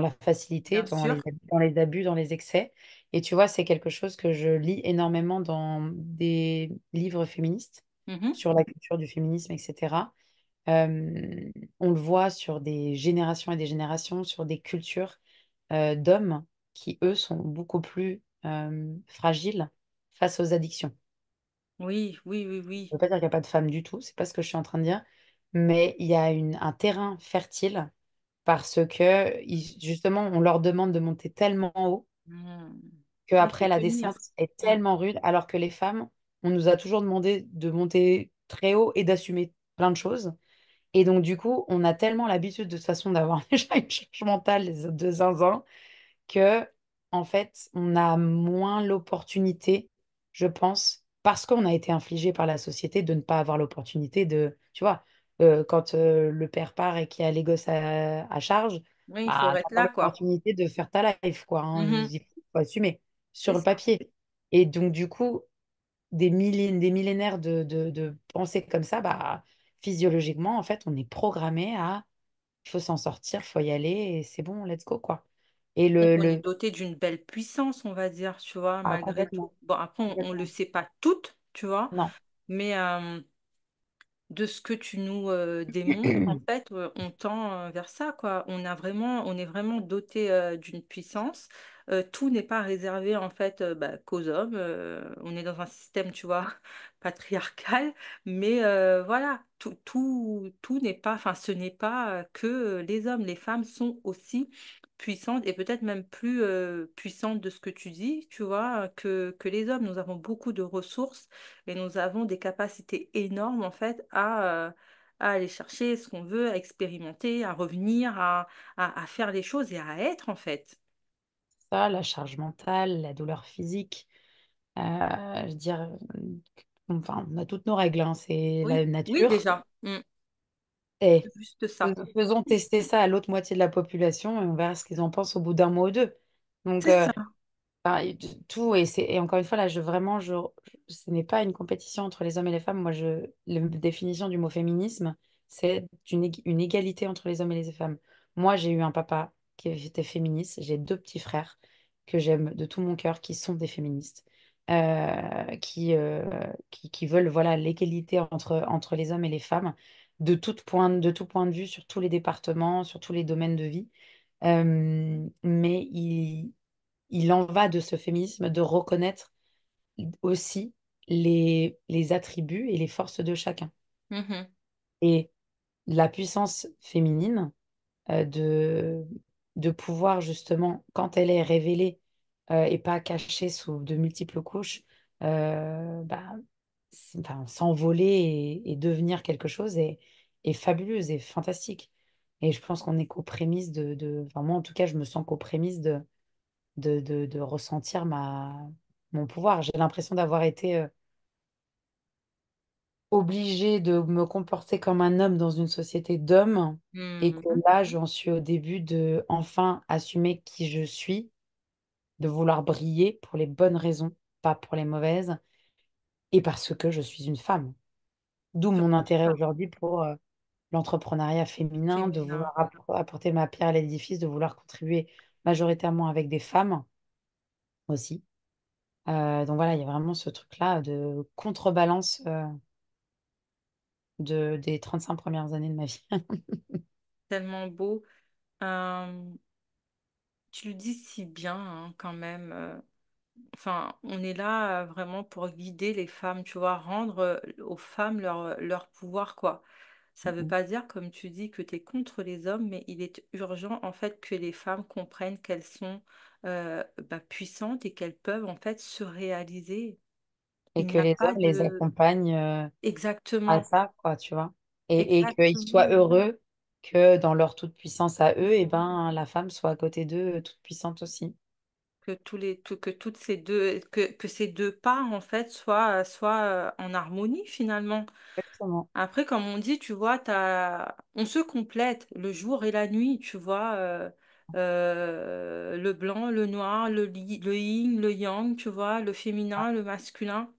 la facilité, bien sûr. dans les abus, dans les excès. Et tu vois, c'est quelque chose que je lis énormément dans des livres féministes Mhm. sur la culture du féminisme, etc. On le voit sur des générations et des générations, sur des cultures d'hommes qui, eux, sont beaucoup plus fragiles face aux addictions. Oui, oui, oui, Je ne oui. veux pas dire qu'il n'y a pas de femmes du tout, c'est pas ce que je suis en train de dire, mais il y a un terrain fertile parce que, justement, on leur demande de monter tellement haut Hmm. Il faut qu'après, la tenir. descente est Hmm. tellement rude, alors que les femmes, on nous a toujours demandé de monter très haut et d'assumer plein de choses. Et donc, du coup, on a tellement l'habitude de toute façon d'avoir déjà une charge mentale de zinzin que, en fait, on a moins l'opportunité, je pense, parce qu'on a été infligé par la société de ne pas avoir l'opportunité de, tu vois, quand le père part et qu'il y a les gosses à charge, Oui, il faut bah, être t'as pas là, quoi. l'opportunité de faire ta life, quoi, hein. Mhm. Il faut assumer C'est sur le ça. papier. Et donc, du coup, des millénaires de pensées comme ça, bah, physiologiquement, en fait, on est programmé à il faut s'en sortir, faut y aller, et c'est bon, let's go, quoi. Et Donc, on est doté d'une belle puissance, on va dire, tu vois, malgré tout. complètement, Bon, après, on le complètement. sait pas toutes, tu vois, Non. mais de ce que tu nous démontres, en fait, on tend vers ça, quoi. On est vraiment doté d'une puissance. Tout n'est pas réservé, en fait, bah, qu'aux hommes. On est dans un système, tu vois, patriarcal, mais voilà, tout n'est pas, enfin, ce n'est pas que les hommes. Les femmes sont aussi puissantes et peut-être même plus puissantes de ce que tu dis, tu vois, que les hommes. Nous avons beaucoup de ressources et nous avons des capacités énormes en fait à aller chercher ce qu'on veut, à expérimenter, à revenir, à faire les choses et à être en fait. Ça, la charge mentale, la douleur physique, je veux dire, enfin, on a toutes nos règles, hein, c'est Oui, la oui nature. déjà. Et C'est juste ça. faisons tester ça à l'autre moitié de la population et on verra ce qu'ils en pensent au bout d'un mois ou deux. Donc, C'est ça. enfin, tout, et encore une fois, là, ce n'est pas une compétition entre les hommes et les femmes. Moi, la définition du mot féminisme, c'est une égalité entre les hommes et les femmes. Moi, j'ai eu un papa qui était féministe. J'ai deux petits frères que j'aime de tout mon cœur, qui sont des féministes, qui veulent, voilà, l'égalité entre les hommes et les femmes, de tout point de vue, sur tous les départements, sur tous les domaines de vie. Mais il en va de ce féminisme de reconnaître aussi les attributs et les forces de chacun. Mhm. Et la puissance féminine de pouvoir justement, quand elle est révélée et pas cachée sous de multiples couches, bah, enfin, s'envoler et devenir quelque chose est fabuleuse et fantastique. Et je pense qu'on est qu'aux prémices enfin, moi en tout cas, je me sens qu'aux prémices de ressentir mon pouvoir. J'ai l'impression d'avoir été obligée de me comporter comme un homme dans une société d'hommes et que Mhm. là, j'en suis au début de enfin assumer qui je suis, de vouloir briller pour les bonnes raisons, pas pour les mauvaises, et parce que je suis une femme. D'où mon Surtout intérêt ça, aujourd'hui pour l'entrepreneuriat féminin, de féminin. vouloir apporter ma pierre à l'édifice, de vouloir contribuer majoritairement avec des femmes aussi. Donc voilà, il y a vraiment ce truc-là de contrebalance des 35 premières années de ma vie. Tellement beau. Euh, Tu le dis si bien, hein, quand même. Enfin, on est là vraiment pour guider les femmes, tu vois, rendre aux femmes leur pouvoir, quoi. Ça veut pas dire, comme tu dis, que tu es contre les hommes, mais il est urgent, en fait, que les femmes comprennent qu'elles sont puissantes et qu'elles peuvent, en fait, se réaliser. Et Il que n'y a les pas hommes les de... accompagnent à Exactement, ça, quoi, tu vois. Et qu'ils soient exactement. heureux que dans leur toute-puissance à eux, et ben, la femme soit à côté d'eux, toute puissante aussi. Que toutes ces deux, que ces deux parts, en fait, soient en harmonie, finalement. Exactement. Après, comme on dit, tu vois, on se complète le jour et la nuit, tu vois, le blanc, le noir, le yin, le yang, tu vois, le féminin, le masculin,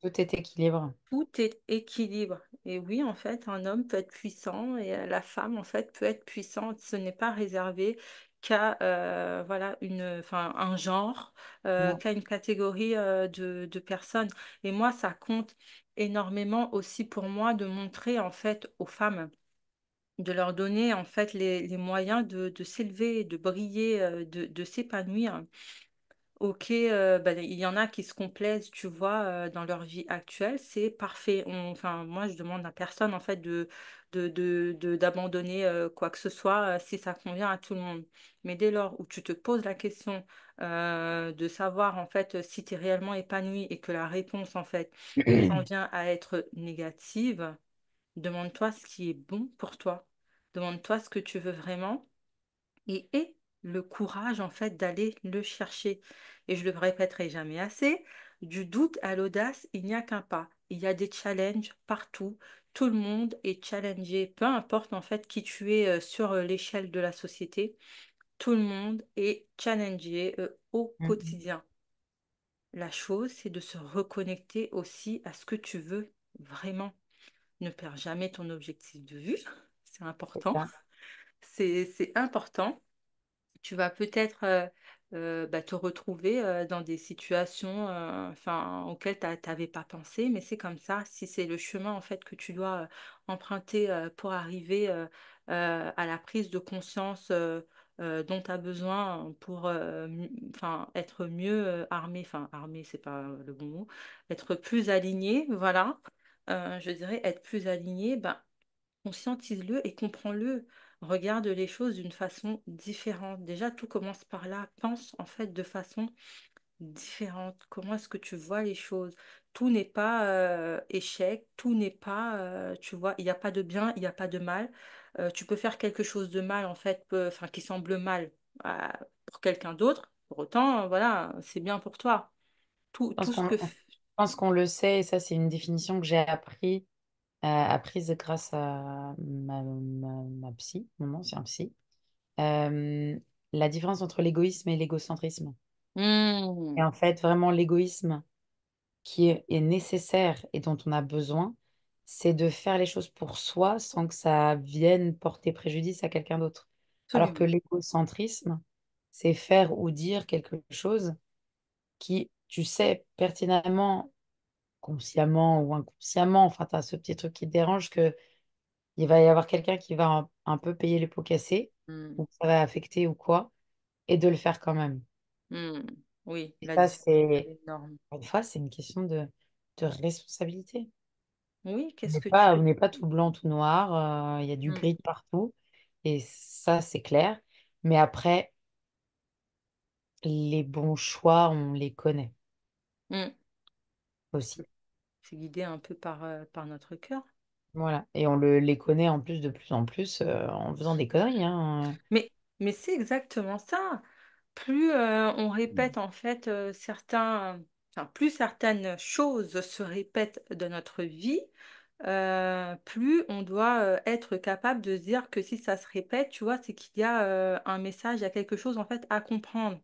Tout est équilibre. tout est équilibre. Et oui, en fait, un homme peut être puissant et la femme, en fait, peut être puissante. Ce n'est pas réservé qu'à voilà, enfin, un genre, Non. qu'à une catégorie de personnes. Et moi, ça compte énormément aussi pour moi de montrer, en fait, aux femmes, de leur donner, en fait, les moyens de s'élever, de briller, de s'épanouir. Ok, il y en a qui se complaisent, tu vois, dans leur vie actuelle, c'est parfait. Enfin, moi, je demande à personne, en fait, d'abandonner quoi que ce soit si ça convient à tout le monde. Mais dès lors où tu te poses la question de savoir, en fait, si tu es réellement épanoui et que la réponse, en fait, s'en vient à être négative, demande-toi ce qui est bon pour toi. Demande-toi ce que tu veux vraiment et aie le courage en fait d'aller le chercher. Et je le répéterai jamais assez, du doute à l'audace, il n'y a qu'un pas. Il y a des challenges partout. Tout le monde est challengé, peu importe en fait qui tu es sur l'échelle de la société. Tout le monde est challengé au quotidien. La chose, c'est de se reconnecter aussi à ce que tu veux vraiment. Ne perds jamais ton objectif de vue. C'est C'est important. ça. C'est important. Tu vas peut-être te retrouver dans des situations enfin, auxquelles tu n'avais pas pensé, mais c'est comme ça. Si c'est le chemin en fait que tu dois emprunter pour arriver à la prise de conscience dont tu as besoin pour enfin, être mieux armé, enfin armé, c'est pas le bon mot, être plus aligné, voilà. Je dirais être plus aligné, ben, conscientise-le et comprends-le. Regarde les choses d'une façon différente. Déjà, tout commence par là. Pense en fait de façon différente. Comment est-ce que tu vois les choses? Tout n'est pas échec, tout n'est pas, tu vois, il n'y a pas de bien, il n'y a pas de mal. Tu peux faire quelque chose de mal en fait, enfin qui semble mal euh, pour quelqu'un d'autre. Pour autant, voilà, c'est bien pour toi. Je pense Tout ce que... je pense qu'on le sait, et ça, c'est une définition que j'ai apprise grâce à ma psy, mon ancien psy. Euh, la différence entre l'égoïsme et l'égocentrisme. Et Hmm, en fait, vraiment, l'égoïsme est nécessaire et dont on a besoin, c'est de faire les choses pour soi sans que ça vienne porter préjudice à quelqu'un d'autre. Alors que absolument. l'égocentrisme, c'est faire ou dire quelque chose qui, tu sais pertinemment, consciemment ou inconsciemment, enfin, tu as ce petit truc qui te dérange, que il va y avoir quelqu'un qui va un peu payer les pots cassés, Hmm, ou que ça va affecter ou quoi, et de le faire quand même. hmm. Oui, Et la ça, discipline, elle c'est, est énorme. une fois, c'est une question de responsabilité. Oui, On qu'est-ce n'est que pas, tu... on n'est pas tout blanc, tout noir, il y a du Mm, gris de partout, et ça, c'est clair. Mais après, les bons choix, on les connaît mm. aussi. C'est guidé un peu par notre cœur. Voilà. Et les connaît en plus de plus en plus en faisant des conneries, hein. Mais, mais c'est exactement ça. Plus on répète en fait enfin, plus certaines choses se répètent dans notre vie, plus on doit être capable de se dire que si ça se répète, tu vois, c'est qu'il y a un message, il y a quelque chose en fait à comprendre.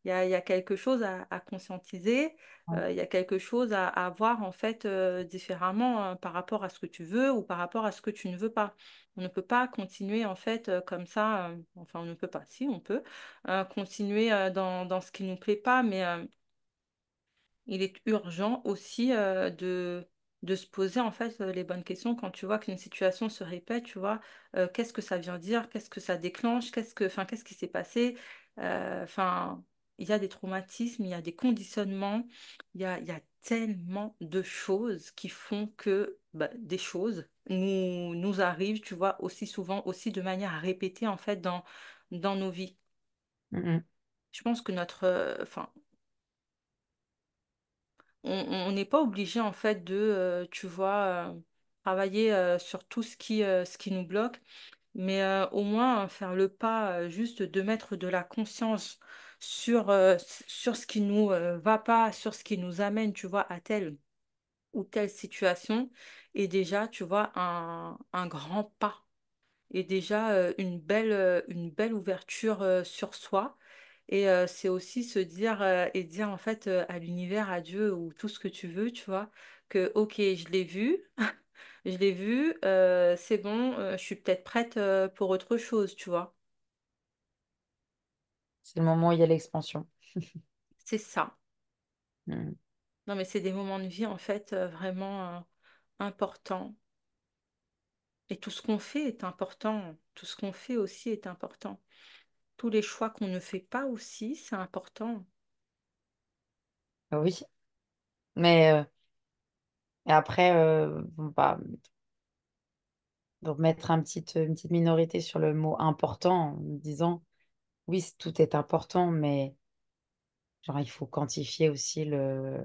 il y a quelque chose à conscientiser, Ouais. il y a quelque chose à voir en fait différemment par rapport à ce que tu veux ou par rapport à ce que tu ne veux pas. On ne peut pas continuer en fait comme ça, enfin on ne peut pas, si on peut, continuer dans ce qui ne nous plaît pas, mais il est urgent aussi de se poser en fait les bonnes questions quand tu vois qu'une situation se répète, tu vois, qu'est-ce que ça vient dire, qu'est-ce que ça déclenche, qu'est-ce qui s'est passé, enfin, il y a des traumatismes, il y a des conditionnements, il y a tellement de choses qui font que bah, des choses nous arrivent, tu vois, aussi souvent, aussi de manière répétée en fait dans nos vies. Mm, Je pense que enfin, on n'est pas obligé en fait de, tu vois, travailler sur tout ce qui nous bloque, mais au moins faire le pas, juste de mettre de la conscience sur ce qui nous va pas, sur ce qui nous amène, tu vois, à telle ou telle situation, et déjà, tu vois, un grand pas et déjà une belle ouverture sur soi. Et c'est aussi se dire et dire en fait à l'univers, à Dieu ou tout ce que tu veux, tu vois, que ok, je l'ai vu, c'est bon, je suis peut-être prête pour autre chose, tu vois. c'est le moment où il y a l'expansion. C'est ça. Mm. Non, mais c'est des moments de vie en fait vraiment importants. Et tout ce qu'on fait est important. Tout ce qu'on fait aussi est important. Tous les choix qu'on ne fait pas aussi, c'est important. Oui, mais et après, bon, bah, donc mettre une petite minorité sur le mot important en disant oui, tout est important, mais genre il faut quantifier aussi le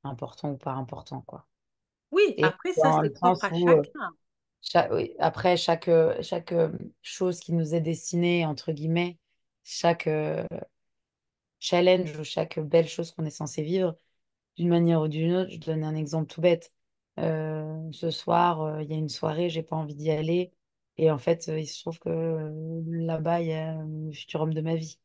important ou pas important, quoi. Oui, Et après ça, dans c'est le propre sens à où chacun. oui, après chaque chose qui nous est destinée, entre guillemets, chaque challenge ou chaque belle chose qu'on est censé vivre, d'une manière ou d'une autre. Je donne un exemple tout bête. Ce soir, il y a une soirée, j'ai pas envie d'y aller. Et en fait, il se trouve que là-bas, il y a le futur homme de ma vie.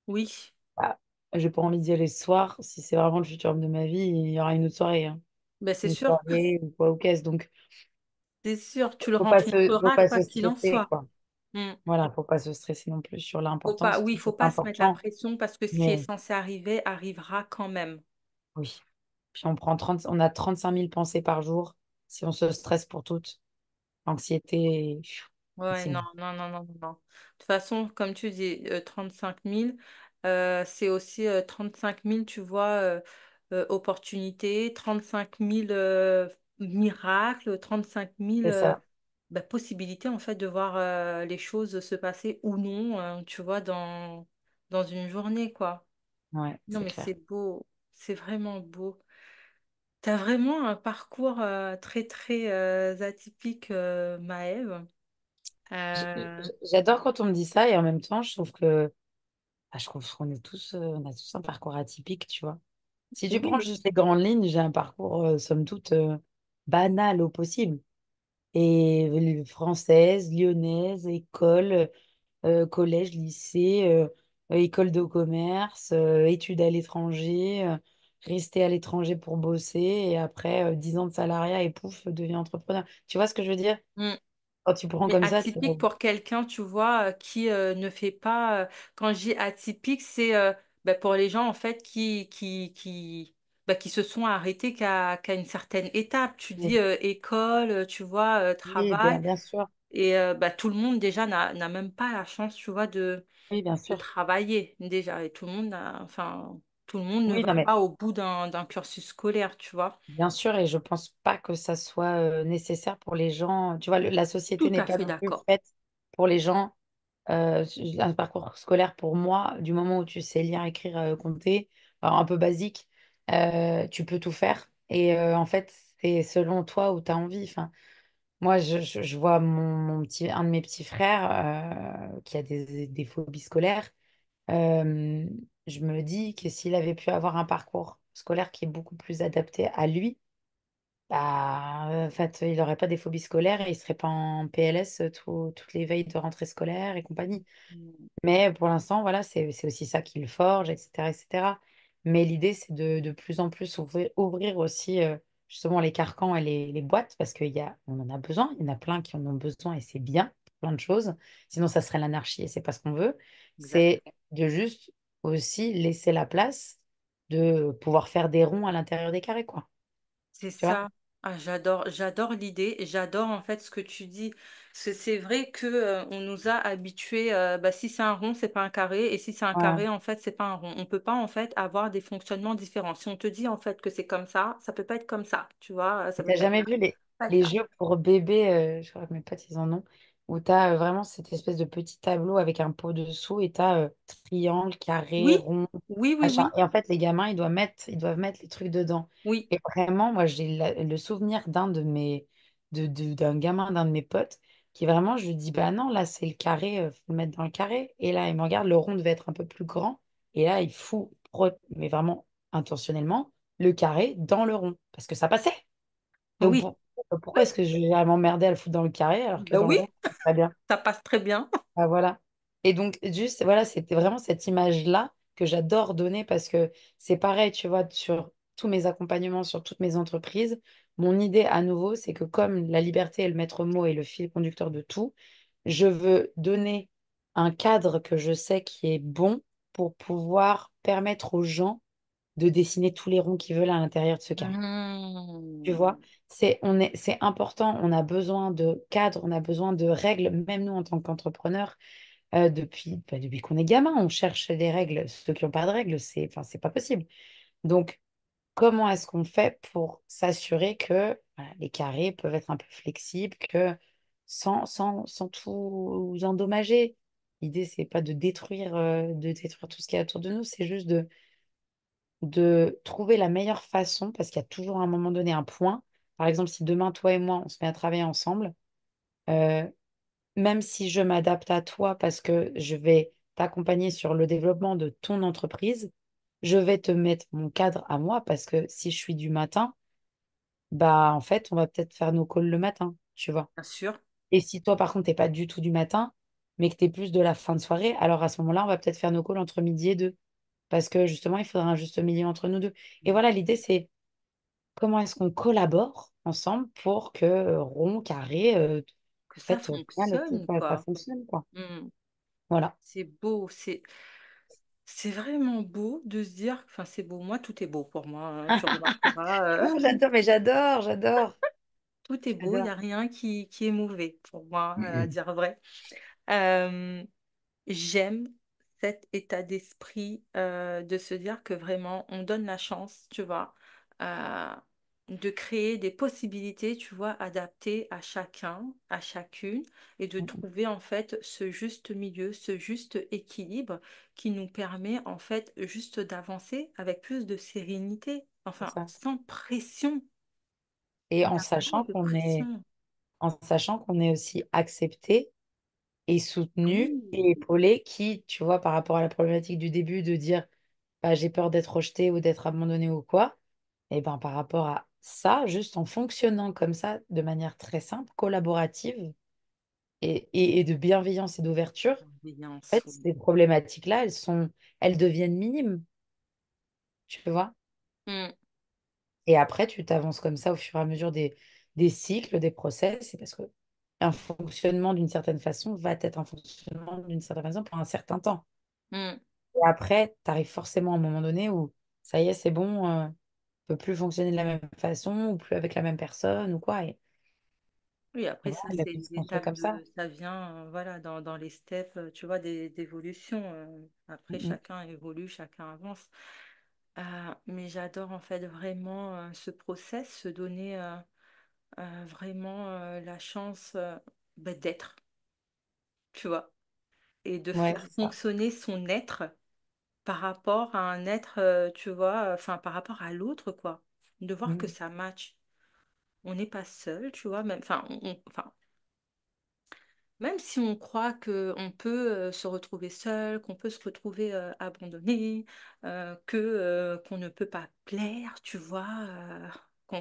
Oui, Ah, j'ai pas envie d'y aller ce soir. Si c'est vraiment le futur homme de ma vie, il y aura une autre soirée, hein. ben c'est Une sûr, soirée ou quoi ou qu'est-ce. Donc, c'est sûr, tu le faut rencontreras pas quoi se qu'il en stresser, soit. quoi. Mm. Voilà, faut pas se stresser non plus sur Faut pas, l'importance. oui, Tout faut est pas se mettre la important, pression parce que ce qui est mais censé arriver arrivera quand même. oui. Puis on a 35 000 pensées par jour. Si on se stresse pour toutes, anxiété, Ouais, non, maximum. non, non, non, non. De toute façon, comme tu dis, 35 000, c'est aussi 35 000, tu vois, opportunités, 35 000 miracles, 35 000 C'est ça. bah, possibilités, en fait, de voir les choses se passer ou non, tu vois, dans une journée, quoi. Ouais, Non, c'est mais clair. c'est beau, c'est vraiment beau. Tu as vraiment un parcours très, très atypique, Maëve. Euh, J'adore quand on me dit ça et en même temps, je trouve que je trouve qu'on est tous, on a tous un parcours atypique, tu vois. Si tu prends oui, juste les grandes lignes, j'ai un parcours, somme toute, banal au possible. Et française, lyonnaise, école, collège, lycée, école de commerce, études à l'étranger, rester à l'étranger pour bosser et après 10 ans de salariat et pouf, deviens entrepreneur. Tu vois ce que je veux dire? mm. Quand tu prends Mais comme ça, atypique pour quelqu'un, tu vois, qui ne fait pas. Quand je dis atypique, c'est bah, pour les gens, en fait, qui se sont arrêtés qu'à une certaine étape. Tu dis oui, école, tu vois, oui, travail. bien sûr. Et bah, tout le monde, déjà, n'a même pas la chance, tu vois, Oui, bien de sûr. travailler, déjà. Et tout le monde, enfin, tout le monde ne Oui, va non, mais pas au bout d'un cursus scolaire, tu vois. bien sûr, et je pense pas que ça soit nécessaire pour les gens. Tu vois, la société Tout n'est à pas fait non plus d'accord. faite pour les gens. Un parcours scolaire pour moi, du moment où tu sais lire, écrire, compter, alors un peu basique, tu peux tout faire. Et en fait, c'est selon toi où tu as envie. Enfin, moi, je vois un de mes petits frères qui a des phobies scolaires. Euh, je me dis que s'il avait pu avoir un parcours scolaire qui est beaucoup plus adapté à lui, Bah, en fait, il n'aurait pas des phobies scolaires et il serait pas en PLS toutes les veilles de rentrée scolaire et compagnie. Mm. Mais pour l'instant, voilà, c'est aussi ça qui le forge, etc., etc. Mais l'idée, c'est de plus en plus ouvrir aussi justement les carcans et les boîtes parce on en a besoin. Il y en a plein qui en ont besoin et c'est bien, plein de choses. Sinon, ça serait l'anarchie et c'est pas ce qu'on veut. Exact. C'est de juste aussi laisser la place de pouvoir faire des ronds à l'intérieur des carrés, quoi. C'est Tu vois? ça. Ah, j'adore l'idée. Et j'adore en fait ce que tu dis. C'est vrai que on nous a habitués. Bah, si c'est un rond, c'est pas un carré. Et si c'est un Ouais. carré, en fait, c'est pas un rond. On peut pas en fait avoir des fonctionnements différents. Si on te dit en fait que c'est comme ça peut pas être comme ça. Tu vois, ça peut T'as pas être jamais vu pas être les ça. jeux pour bébés, je crois que mes potes ils en ont, où t'as vraiment cette espèce de petit tableau avec un pot dessous et t'as triangle, carré, Oui, rond, oui, oui, machin. oui, Et en fait, les gamins, ils doivent mettre les trucs dedans. oui. Et vraiment, moi, j'ai le souvenir d'un gamin, d'un de mes potes, qui vraiment, je lui dis, bah non, là, c'est le carré, faut le mettre dans le carré. Et là, il me regarde, le rond devait être un peu plus grand. Et là, il fout, mais vraiment intentionnellement, le carré dans le rond. Parce que ça passait. Donc, Oui, pourquoi est-ce que je vais à m'emmerder à le foutre dans le carré alors que bah dans le oui, rond, c'est très bien? ça passe très bien. Ah, voilà. Et donc, juste, voilà, c'était vraiment cette image-là que j'adore donner parce que c'est pareil, tu vois, sur tous mes accompagnements, sur toutes mes entreprises. Mon idée, à nouveau, c'est que comme la liberté est le maître mot et le fil conducteur de tout, je veux donner un cadre que je sais qui est bon pour pouvoir permettre aux gens de dessiner tous les ronds qu'ils veulent à l'intérieur de ce carré. Tu vois, Hmm. c'est important, on a besoin de cadres, on a besoin de règles, même nous en tant qu'entrepreneurs, depuis qu'on est gamin, on cherche des règles. Ceux qui n'ont pas de règles, c'est pas possible. Donc, comment est-ce qu'on fait pour s'assurer que voilà, les carrés peuvent être un peu flexibles, que sans tout endommager. L'idée, c'est pas de détruire tout ce qu'il y a autour de nous, c'est juste de trouver la meilleure façon, parce qu'il y a toujours à un moment donné un point. Par exemple, si demain, toi et moi, on se met à travailler ensemble, euh, même si je m'adapte à toi parce que je vais t'accompagner sur le développement de ton entreprise, je vais te mettre mon cadre à moi parce que si je suis du matin, bah en fait, on va peut-être faire nos calls le matin, tu vois. Bien sûr. Et si toi, par contre, t'es pas du tout du matin, mais que tu es plus de la fin de soirée, alors à ce moment-là, on va peut-être faire nos calls entre midi et deux. Parce que justement, il faudra un juste milieu entre nous deux. Et voilà, l'idée, c'est comment est-ce qu'on collabore ensemble pour que rond, carré, Que en ça fait, au final, tout fonctionne, ça quoi. fonctionne, quoi. Hmm. Voilà. C'est beau, c'est vraiment beau de se dire, enfin c'est beau, moi tout est beau pour moi, hein, tu remarqueras, Oh, j'adore, mais j'adore, j'adore, tout est beau, il n'y j'adore. a rien qui est mauvais pour moi, à Mm, dire vrai. Euh, J'aime cet état d'esprit de se dire que vraiment on donne la chance, tu vois, euh, de créer des possibilités, tu vois, adaptées à chacun, à chacune, et de mm, mm. trouver en fait ce juste milieu, ce juste équilibre qui nous permet en fait juste d'avancer avec plus de sérénité, C'est enfin ça. sans pression. Et Il n'y a pas de pression. en sachant qu'on est aussi accepté et soutenu Oui, et épaulé, qui, tu vois, par rapport à la problématique du début de dire bah, j'ai peur d'être rejeté ou d'être abandonné ou quoi, et ben par rapport à ça, juste en fonctionnant comme ça, de manière très simple, collaborative et de bienveillance et d'ouverture, en bienveillance, fait, oui. ces problématiques-là, elles deviennent minimes, tu vois. Mm, Et après, tu t'avances comme ça au fur et à mesure des cycles, des process, c'est parce que un fonctionnement d'une certaine façon va être un fonctionnement d'une certaine façon pour un certain temps. mm. Et après, tu arrives forcément à un moment donné où ça y est, c'est bon, on peut plus fonctionner de la même façon ou plus avec la même personne ou quoi. Oui, Et après, voilà, ça, la c'est vie des se construit étapes comme ça. ça vient, voilà, dans les steps, tu vois, d'évolution. Après, Mm, chacun évolue, chacun avance. Mais j'adore, en fait, vraiment ce process, se donner vraiment la chance bah, d'être, tu vois, et de mm. Ouais, faire c'est ça. fonctionner son être par rapport à un être, tu vois, enfin, par rapport à l'autre, quoi. De voir que Mm, ça match. On n'est pas seul, tu vois, même, enfin, enfin, même si on croit qu'on peut se retrouver seul, qu'on peut se retrouver abandonné, qu'on ne peut pas plaire, tu vois,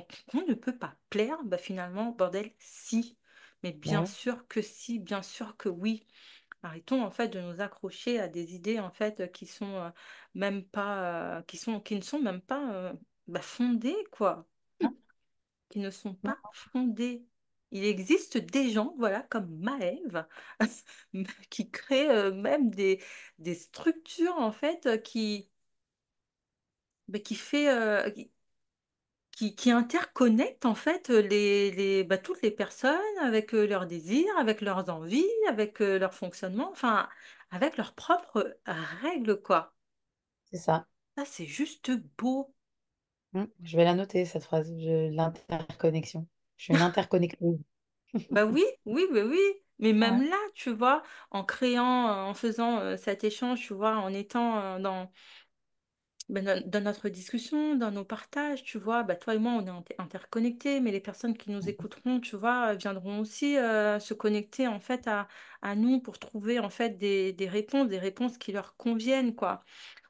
qu'on ne peut pas plaire, bah finalement, bordel, si. Mais Bah bien ouais, sûr que si, bien sûr que oui. Arrêtons en fait de nous accrocher à des idées en fait qui sont même pas, qui ne sont même pas bah, fondées, quoi, non, qui ne sont non. pas fondées. Il existe des gens, voilà, comme Maëv, qui créent même des structures en fait bah, qui fait qui interconnectent en fait bah, toutes les personnes avec leurs désirs, avec leurs envies, avec leur fonctionnement, enfin avec leurs propres règles, quoi. C'est ça. Ça, c'est juste beau. Je vais la noter, cette phrase, l'interconnexion. Je suis une interconnecteuse. Bah oui, oui, oui, oui. Mais même Ouais. là, tu vois, en créant, en faisant cet échange, tu vois, en étant ben, dans notre discussion, dans nos partages, tu vois, bah, toi et moi, on est interconnectés, mais les personnes qui nous écouteront, tu vois, viendront aussi se connecter en fait à nous pour trouver en fait des réponses qui leur conviennent, quoi.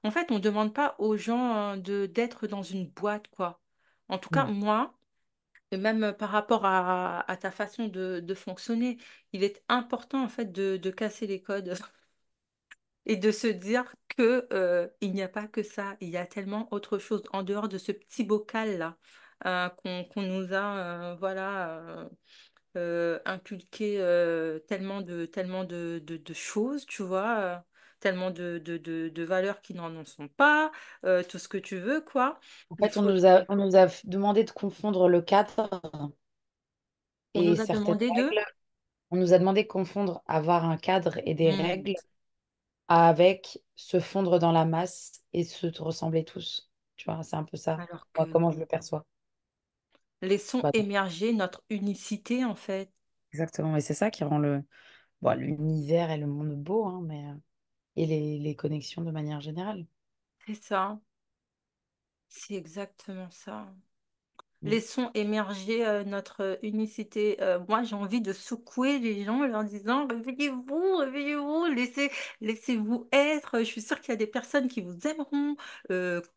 En fait, on ne demande pas aux gens d'être dans une boîte, quoi. En tout cas, Mm. moi, et même par rapport à ta façon de fonctionner, il est important en fait de casser les codes et de se dire que il n'y a pas que ça, il y a tellement autre chose en dehors de ce petit bocal-là qu'on nous a voilà inculqué tellement de choses, tu vois, tellement de valeurs qui n'en en sont pas, tout ce que tu veux, quoi. En Il fait, faut, on nous a demandé de confondre le cadre on et nous a certaines demandé de... règles. On nous a demandé de confondre avoir un cadre et des Hmm. règles avec se fondre dans la masse et se ressembler tous. Tu vois, c'est un peu ça. Alors Moi, que comment je non. le perçois. Laissons Bah, émerger notre unicité, en fait. exactement. Et c'est ça qui rend bon, l'univers et le monde beau, hein, et les connexions de manière générale. C'est ça. C'est exactement ça. Mm. Laissons émerger notre unicité. Moi, j'ai envie de secouer les gens en leur disant, réveillez-vous, réveillez-vous, laissez-vous être. Je suis sûre qu'il y a des personnes qui vous aimeront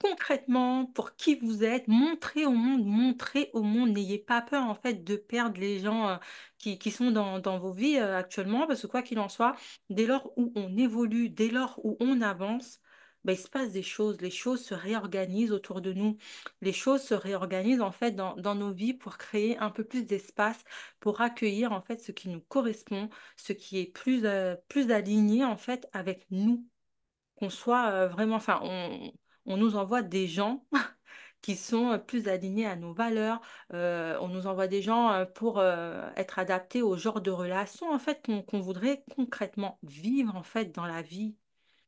concrètement pour qui vous êtes. Montrez au monde. N'ayez pas peur en fait de perdre les gens qui sont dans vos vies actuellement, parce que quoi qu'il en soit, dès lors où on évolue, dès lors où on avance, ben, il se passe des choses. Les choses se réorganisent autour de nous. Les choses se réorganisent en fait dans nos vies pour créer un peu plus d'espace, pour accueillir en fait ce qui nous correspond, ce qui est plus aligné en fait avec nous, qu'on soit vraiment, enfin, on nous envoie des gens qui sont plus alignés à nos valeurs, on nous envoie des gens pour être adaptés au genre de relation en fait qu'on voudrait concrètement vivre en fait dans la vie.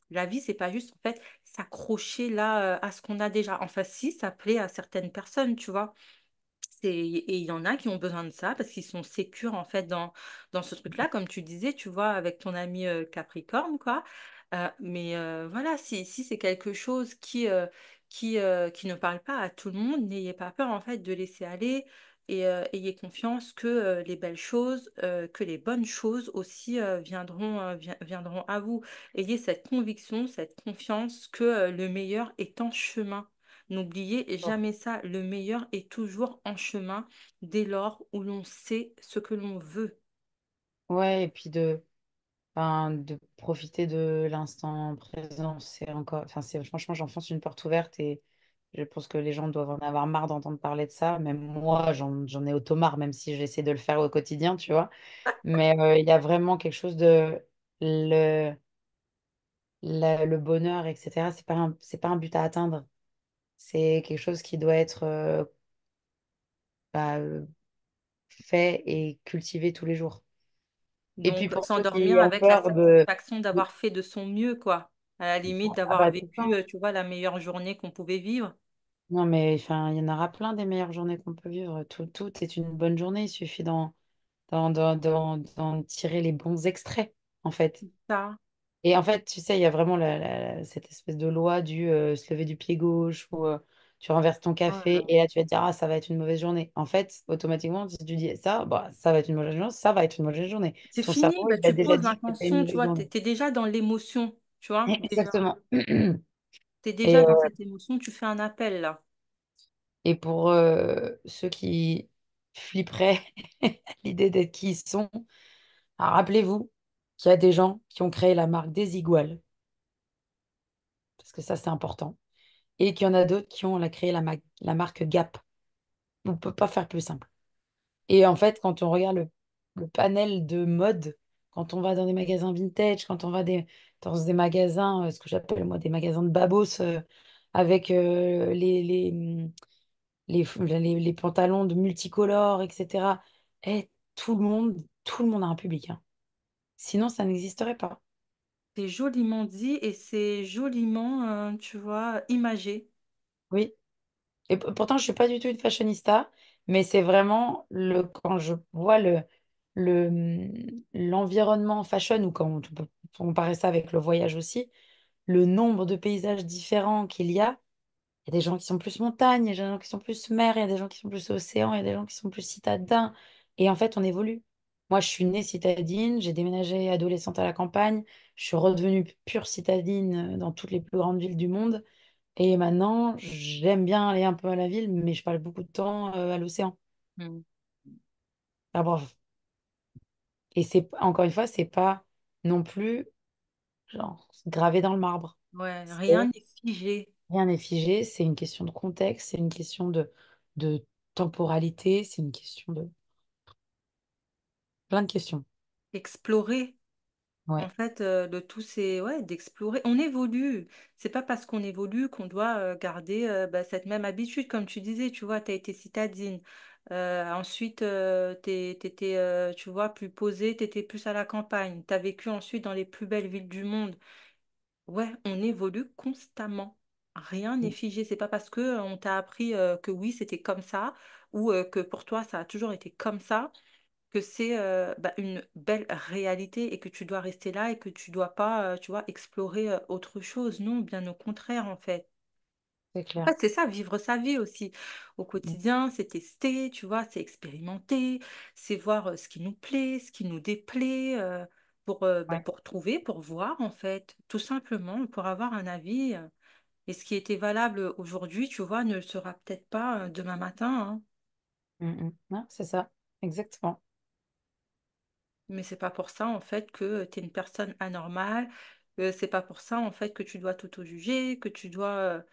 La vie, c'est pas juste en fait s'accrocher là à ce qu'on a déjà. Enfin, si, ça plaît à certaines personnes, tu vois. Et il y en a qui ont besoin de ça parce qu'ils sont sécures en fait dans ce truc-là, comme tu disais, tu vois, avec ton ami Capricorne, quoi. Mais voilà, si c'est quelque chose qui ne parle pas à tout le monde, n'ayez pas peur en fait de laisser aller et ayez confiance que les belles choses, que les bonnes choses aussi viendront à vous. Ayez cette conviction, cette confiance que le meilleur est en chemin. N'oubliez jamais ça, le meilleur est toujours en chemin dès lors où l'on sait ce que l'on veut. Ouais, et puis enfin, de profiter de l'instant présent. C'est encore, enfin, franchement, j'enfonce une porte ouverte et je pense que les gens doivent en avoir marre d'entendre parler de ça. Même moi, j'en ai auto-marre, même si j'essaie de le faire au quotidien, tu vois. Mais il y a vraiment quelque chose de le, le bonheur, etc. C'est pas un but à atteindre. C'est quelque chose qui doit être bah, fait et cultivé tous les jours. Et puis Donc, pour ceux qui s'endormir ont avec la peur de... satisfaction d'avoir fait de son mieux, quoi. À la limite, Ah d'avoir bah tout vécu, ça. tu vois, la meilleure journée qu'on pouvait vivre. Non, mais enfin, il y en aura plein des meilleures journées qu'on peut vivre. Tout est une bonne journée. Il suffit d'en tirer les bons extraits, en fait. Ça, Et en fait, tu sais, il y a vraiment cette espèce de loi du se lever du pied gauche ou tu renverses ton oh là café là. et là, tu vas te dire, ah, ça va être une mauvaise journée. En fait, automatiquement, si tu dis ça, bah, ça va être une mauvaise journée, ça va être une mauvaise journée. C'est Ton fini, cerveau, bah, il a tu déjà poses dit que c'était une l'intention, tu mauvaise vois, journée. t'es déjà dans l'émotion, tu vois, déjà. Exactement. T'es Et, déjà dans cette émotion, tu fais un appel, là. Et pour ceux qui flipperaient à l'idée d'être qui ils sont, alors rappelez-vous qu'il y a des gens qui ont créé la marque Desigual, parce que ça c'est important, et qu'il y en a d'autres qui ont créé la marque Gap. On ne peut pas faire plus simple. Et en fait, quand on regarde le panel de mode, quand on va dans des magasins vintage, quand on va dans des magasins, ce que j'appelle moi des magasins de babos, avec les pantalons de multicolores, etc. Et tout le monde a un public, hein. Sinon, ça n'existerait pas. C'est joliment dit et c'est joliment, tu vois, imagé. Oui. Et pourtant, je suis pas du tout une fashionista, mais c'est vraiment quand je vois l'environnement fashion, ou quand on peut comparer ça avec le voyage aussi, le nombre de paysages différents qu'il y a. Il y a des gens qui sont plus montagne, il y a des gens qui sont plus mer, il y a des gens qui sont plus océan, il y a des gens qui sont plus citadins. Et en fait, on évolue. Moi, je suis née citadine, j'ai déménagé adolescente à la campagne, je suis redevenue pure citadine dans toutes les plus grandes villes du monde. Et maintenant, j'aime bien aller un peu à la ville, mais je passe beaucoup de temps à l'océan. Mm. Ah, bref. Et c'est encore une fois, c'est pas non plus genre gravé dans le marbre. Ouais, rien C'est n'est figé. rien n'est figé, c'est une question de contexte, c'est une question de temporalité, c'est une question de plein de questions. Explorer. En Ouais, fait, le tout, c'est ouais, d'explorer. On évolue. C'est pas parce qu'on évolue qu'on doit garder bah, cette même habitude. Comme tu disais, tu vois, tu as été citadine. Ensuite, t'étais, tu vois, plus posée, tu étais plus à la campagne. Tu as vécu ensuite dans les plus belles villes du monde. Ouais, on évolue constamment. Rien n'est mm, figé. C'est pas parce que on t'a appris que oui, c'était comme ça ou que pour toi, ça a toujours été comme ça que c'est bah, une belle réalité et que tu dois rester là et que tu dois pas, tu vois, explorer autre chose. Non, bien au contraire, en fait. c'est En clair. fait, c'est ça, vivre sa vie aussi. Au Mm, quotidien, c'est tester, tu vois, c'est expérimenter, c'est voir ce qui nous plaît, ce qui nous déplaît, bah, ouais. pour trouver, pour voir, en fait, tout simplement, pour avoir un avis. Et ce qui était valable aujourd'hui, tu vois, ne le sera peut-être pas demain matin, hein. Mm, mm. Non, c'est ça, exactement. Mais c'est pas pour ça en fait que tu es une personne anormale, c'est pas pour ça en fait que tu dois t'auto-juger, que tu dois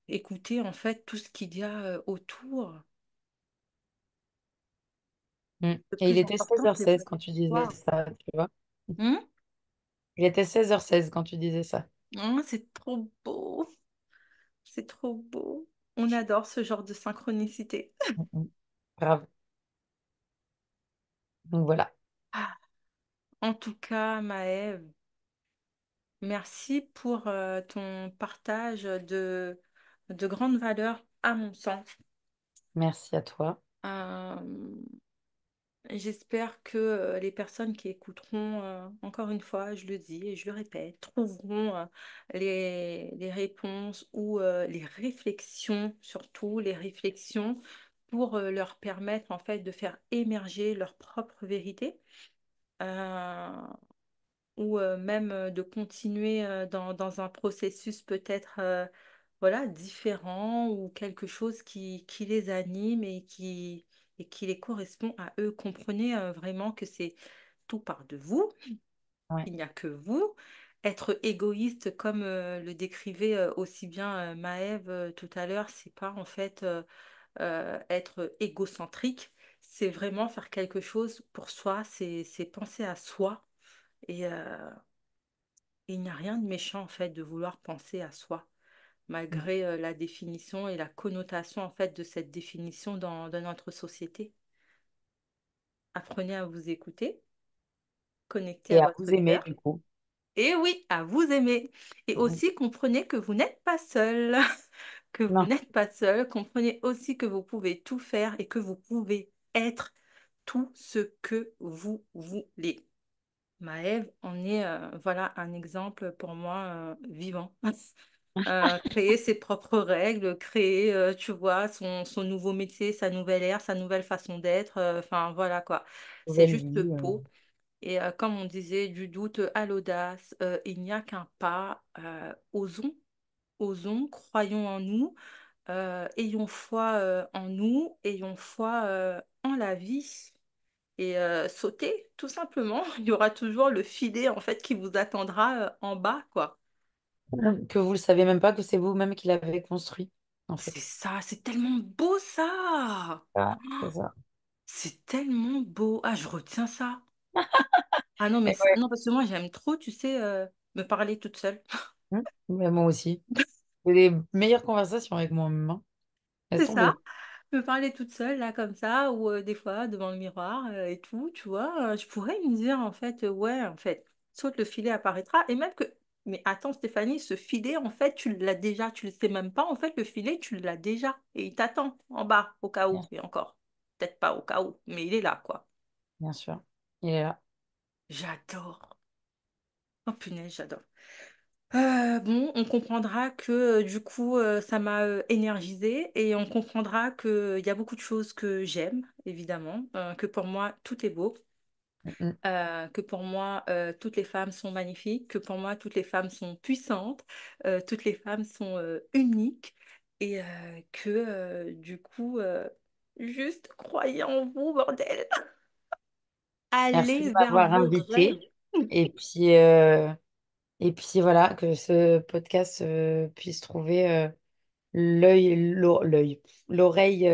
écouter en fait tout ce qu'il y a autour. Mm. Le Et il plus était important, c'est 16h16 quand vraiment tu disais toi. ça, tu vois. Hum. Il était 16h16 quand tu disais ça. C'est trop beau, c'est trop beau. On adore ce genre de synchronicité. Mm, mm. Grave. Donc voilà. Ah, en tout cas, Maëve, merci pour ton partage de grandes valeurs à mon sens. Merci à toi. Euh, J'espère que les personnes qui écouteront, encore une fois, je le dis et je le répète, trouveront les réponses ou les réflexions, surtout les réflexions, pour leur permettre en fait de faire émerger leur propre vérité euh, ou même de continuer dans un processus peut-être voilà, différent ou quelque chose qui les anime et qui les correspond à eux. Comprenez vraiment que c'est tout part de vous, Ouais. il n'y a que vous. Être égoïste, comme le décrivait aussi bien Maëve tout à l'heure, c'est pas en fait être égocentrique, c'est vraiment faire quelque chose pour soi, c'est penser à soi. Et il n'y a rien de méchant en fait de vouloir penser à soi, Mm. malgré la définition et la connotation en fait de cette définition dans notre société. Apprenez à vous écouter, connectez Et à à votre vous aimer, cœur. du coup. Et oui, à vous aimer. Et Mm. aussi comprenez que vous n'êtes pas seul, que vous Non, n'êtes pas seul. Comprenez aussi que vous pouvez tout faire et que vous pouvez être tout ce que vous voulez. Maëve en est voilà un exemple pour moi vivant. Créer ses propres règles, créer, tu vois, son nouveau métier, sa nouvelle ère, sa nouvelle façon d'être. Enfin, voilà quoi. C'est nouvelle juste vie. beau. Et comme on disait, du doute à l'audace, il n'y a qu'un pas. Osons, osons, croyons en nous. ayons foi en nous, ayons foi en la vie et sautez, tout simplement. Il y aura toujours le filet en fait qui vous attendra en bas, quoi. Que vous ne savez même pas que c'est vous-même qui l'avez construit, en C'est fait. ça, c'est tellement beau ça. Ah, c'est ça. C'est tellement beau. Ah, je retiens ça. Ah non, mais Et ouais. non, parce que moi j'aime trop, tu sais, me parler toute seule. Mais moi aussi. J'ai des meilleures conversations avec moi-même, hein. Laisse C'est ça. tomber. Me parler toute seule, là, comme ça, ou des fois devant le miroir et tout, tu vois. Je pourrais me dire, en fait, ouais, en fait, saute le filet apparaîtra. Et même que, mais attends, Stéphanie, ce filet, en fait, tu l'as déjà, tu le sais même pas, en fait, le filet, tu l'as déjà. Et il t'attend en bas, au cas où, Bien, et encore. Peut-être pas au cas où, mais il est là, quoi. bien sûr. Il est là. J'adore. Oh punaise, j'adore. Bon, on comprendra que du coup, ça m'a énergisée et on comprendra qu'il y a beaucoup de choses que j'aime, évidemment, que pour moi, tout est beau, Mm. que pour moi, toutes les femmes sont magnifiques, que pour moi, toutes les femmes sont puissantes, toutes les femmes sont uniques et que du coup, juste croyez en vous, bordel. Merci de Allez vers m'avoir vos rêves. invité. Et puis voilà, que ce podcast puisse trouver l'oreille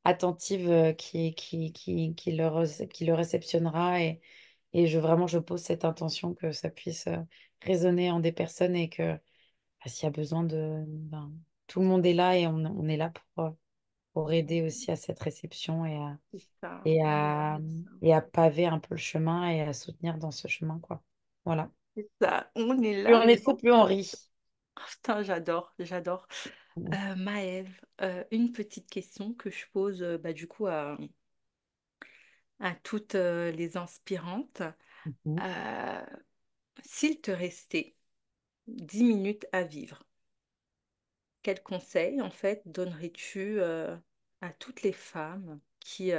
attentive qui le réceptionnera. Et vraiment, je pose cette intention que ça puisse résonner en des personnes et que s'il y a besoin ben, tout le monde est là et on est là pour aider aussi à cette réception C'est ça, et on est là à, pour ça. et à paver un peu le chemin et à soutenir dans ce chemin, quoi. Voilà. C'est ça, on est Plus on là. est fou, plus on rit. Putain, j'adore, j'adore. Maëve, une petite question que je pose bah, du coup à toutes les inspirantes. Mhm. Euh, S'il te restait 10 minutes à vivre, quel conseil en fait donnerais-tu à toutes les femmes qui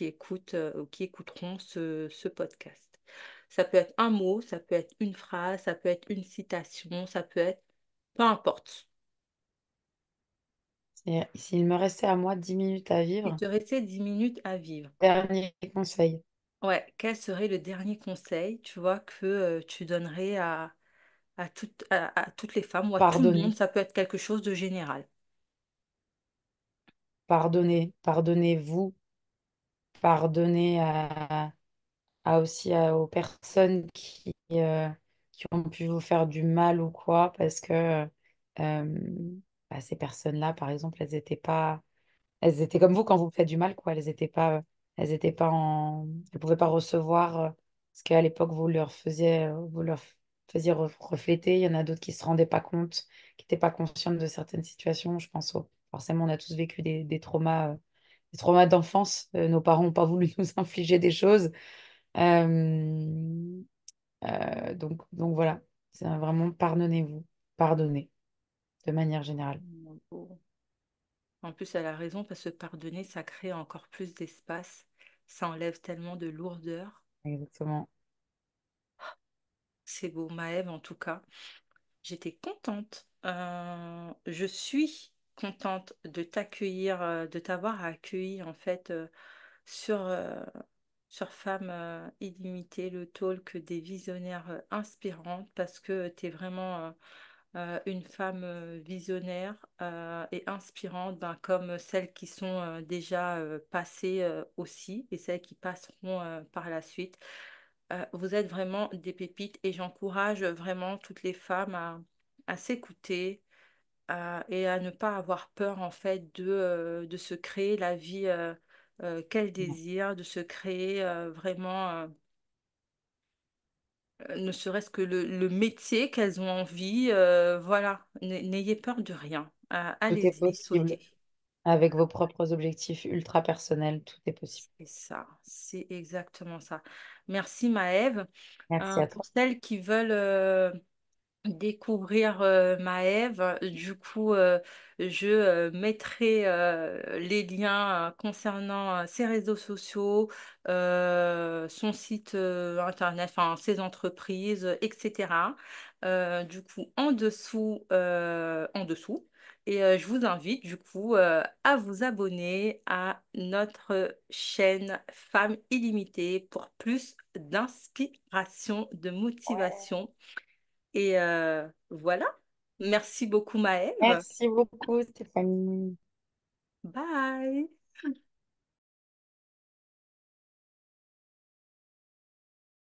écoutent ou qui écouteront ce podcast? Ça peut être un mot, ça peut être une phrase, ça peut être une citation, ça peut être peu importe. S'il me restait à moi 10 minutes à Il vivre, te restait 10 minutes à vivre. dernier conseil, Ouais, quel serait le dernier conseil, tu vois, que tu donnerais à toutes les femmes ou à tout le monde? pardonnez. Ça peut être quelque chose de général. Pardonnez, pardonnez-vous, pardonnez aux personnes qui ont pu vous faire du mal ou quoi, parce que bah, ces personnes-là, par exemple, elles étaient comme vous quand vous faites du mal, quoi. Elles pouvaient pas recevoir ce qu'à l'époque vous leur faisiez refléter. Il y en a d'autres qui se rendaient pas compte, qui n'étaient pas conscientes de certaines situations. Forcément, on a tous vécu des traumas d'enfance. Nos parents n'ont pas voulu nous infliger des choses. Euh, donc voilà, c'est vraiment pardonnez-vous, pardonnez de manière générale. Mon beau. En plus, elle a raison parce que pardonner, ça crée encore plus d'espace. Ça enlève tellement de lourdeur. Exactement. C'est beau, Maëve, en tout cas. J'étais contente. Je suis contente de t'accueillir, de t'avoir accueilli en fait sur Femmes Illimitées, le talk des visionnaires inspirantes, parce que tu es vraiment une femme visionnaire et inspirante, ben, comme celles qui sont déjà passées aussi et celles qui passeront par la suite. Vous êtes vraiment des pépites et j'encourage vraiment toutes les femmes à s'écouter et à ne pas avoir peur en fait de se créer la vie qu'elles désirent, de se créer vraiment ne serait-ce que le métier qu'elles ont envie. Voilà, n'ayez peur de rien. Tout est Allez-y, possible. sautez. Avec vos propres objectifs ultra personnels, tout est possible. C'est ça, c'est exactement ça. Merci Maëve. Merci à Pour toi. celles qui veulent découvrir Maëve. Du coup, je mettrai les liens concernant ses réseaux sociaux, son site internet, enfin ses entreprises, etc. Du coup, en dessous. Et je vous invite du coup à vous abonner à notre chaîne Femmes illimitées pour plus d'inspiration, de motivation. Et voilà. Merci beaucoup Maëve. Merci beaucoup, Stéphanie. Bye.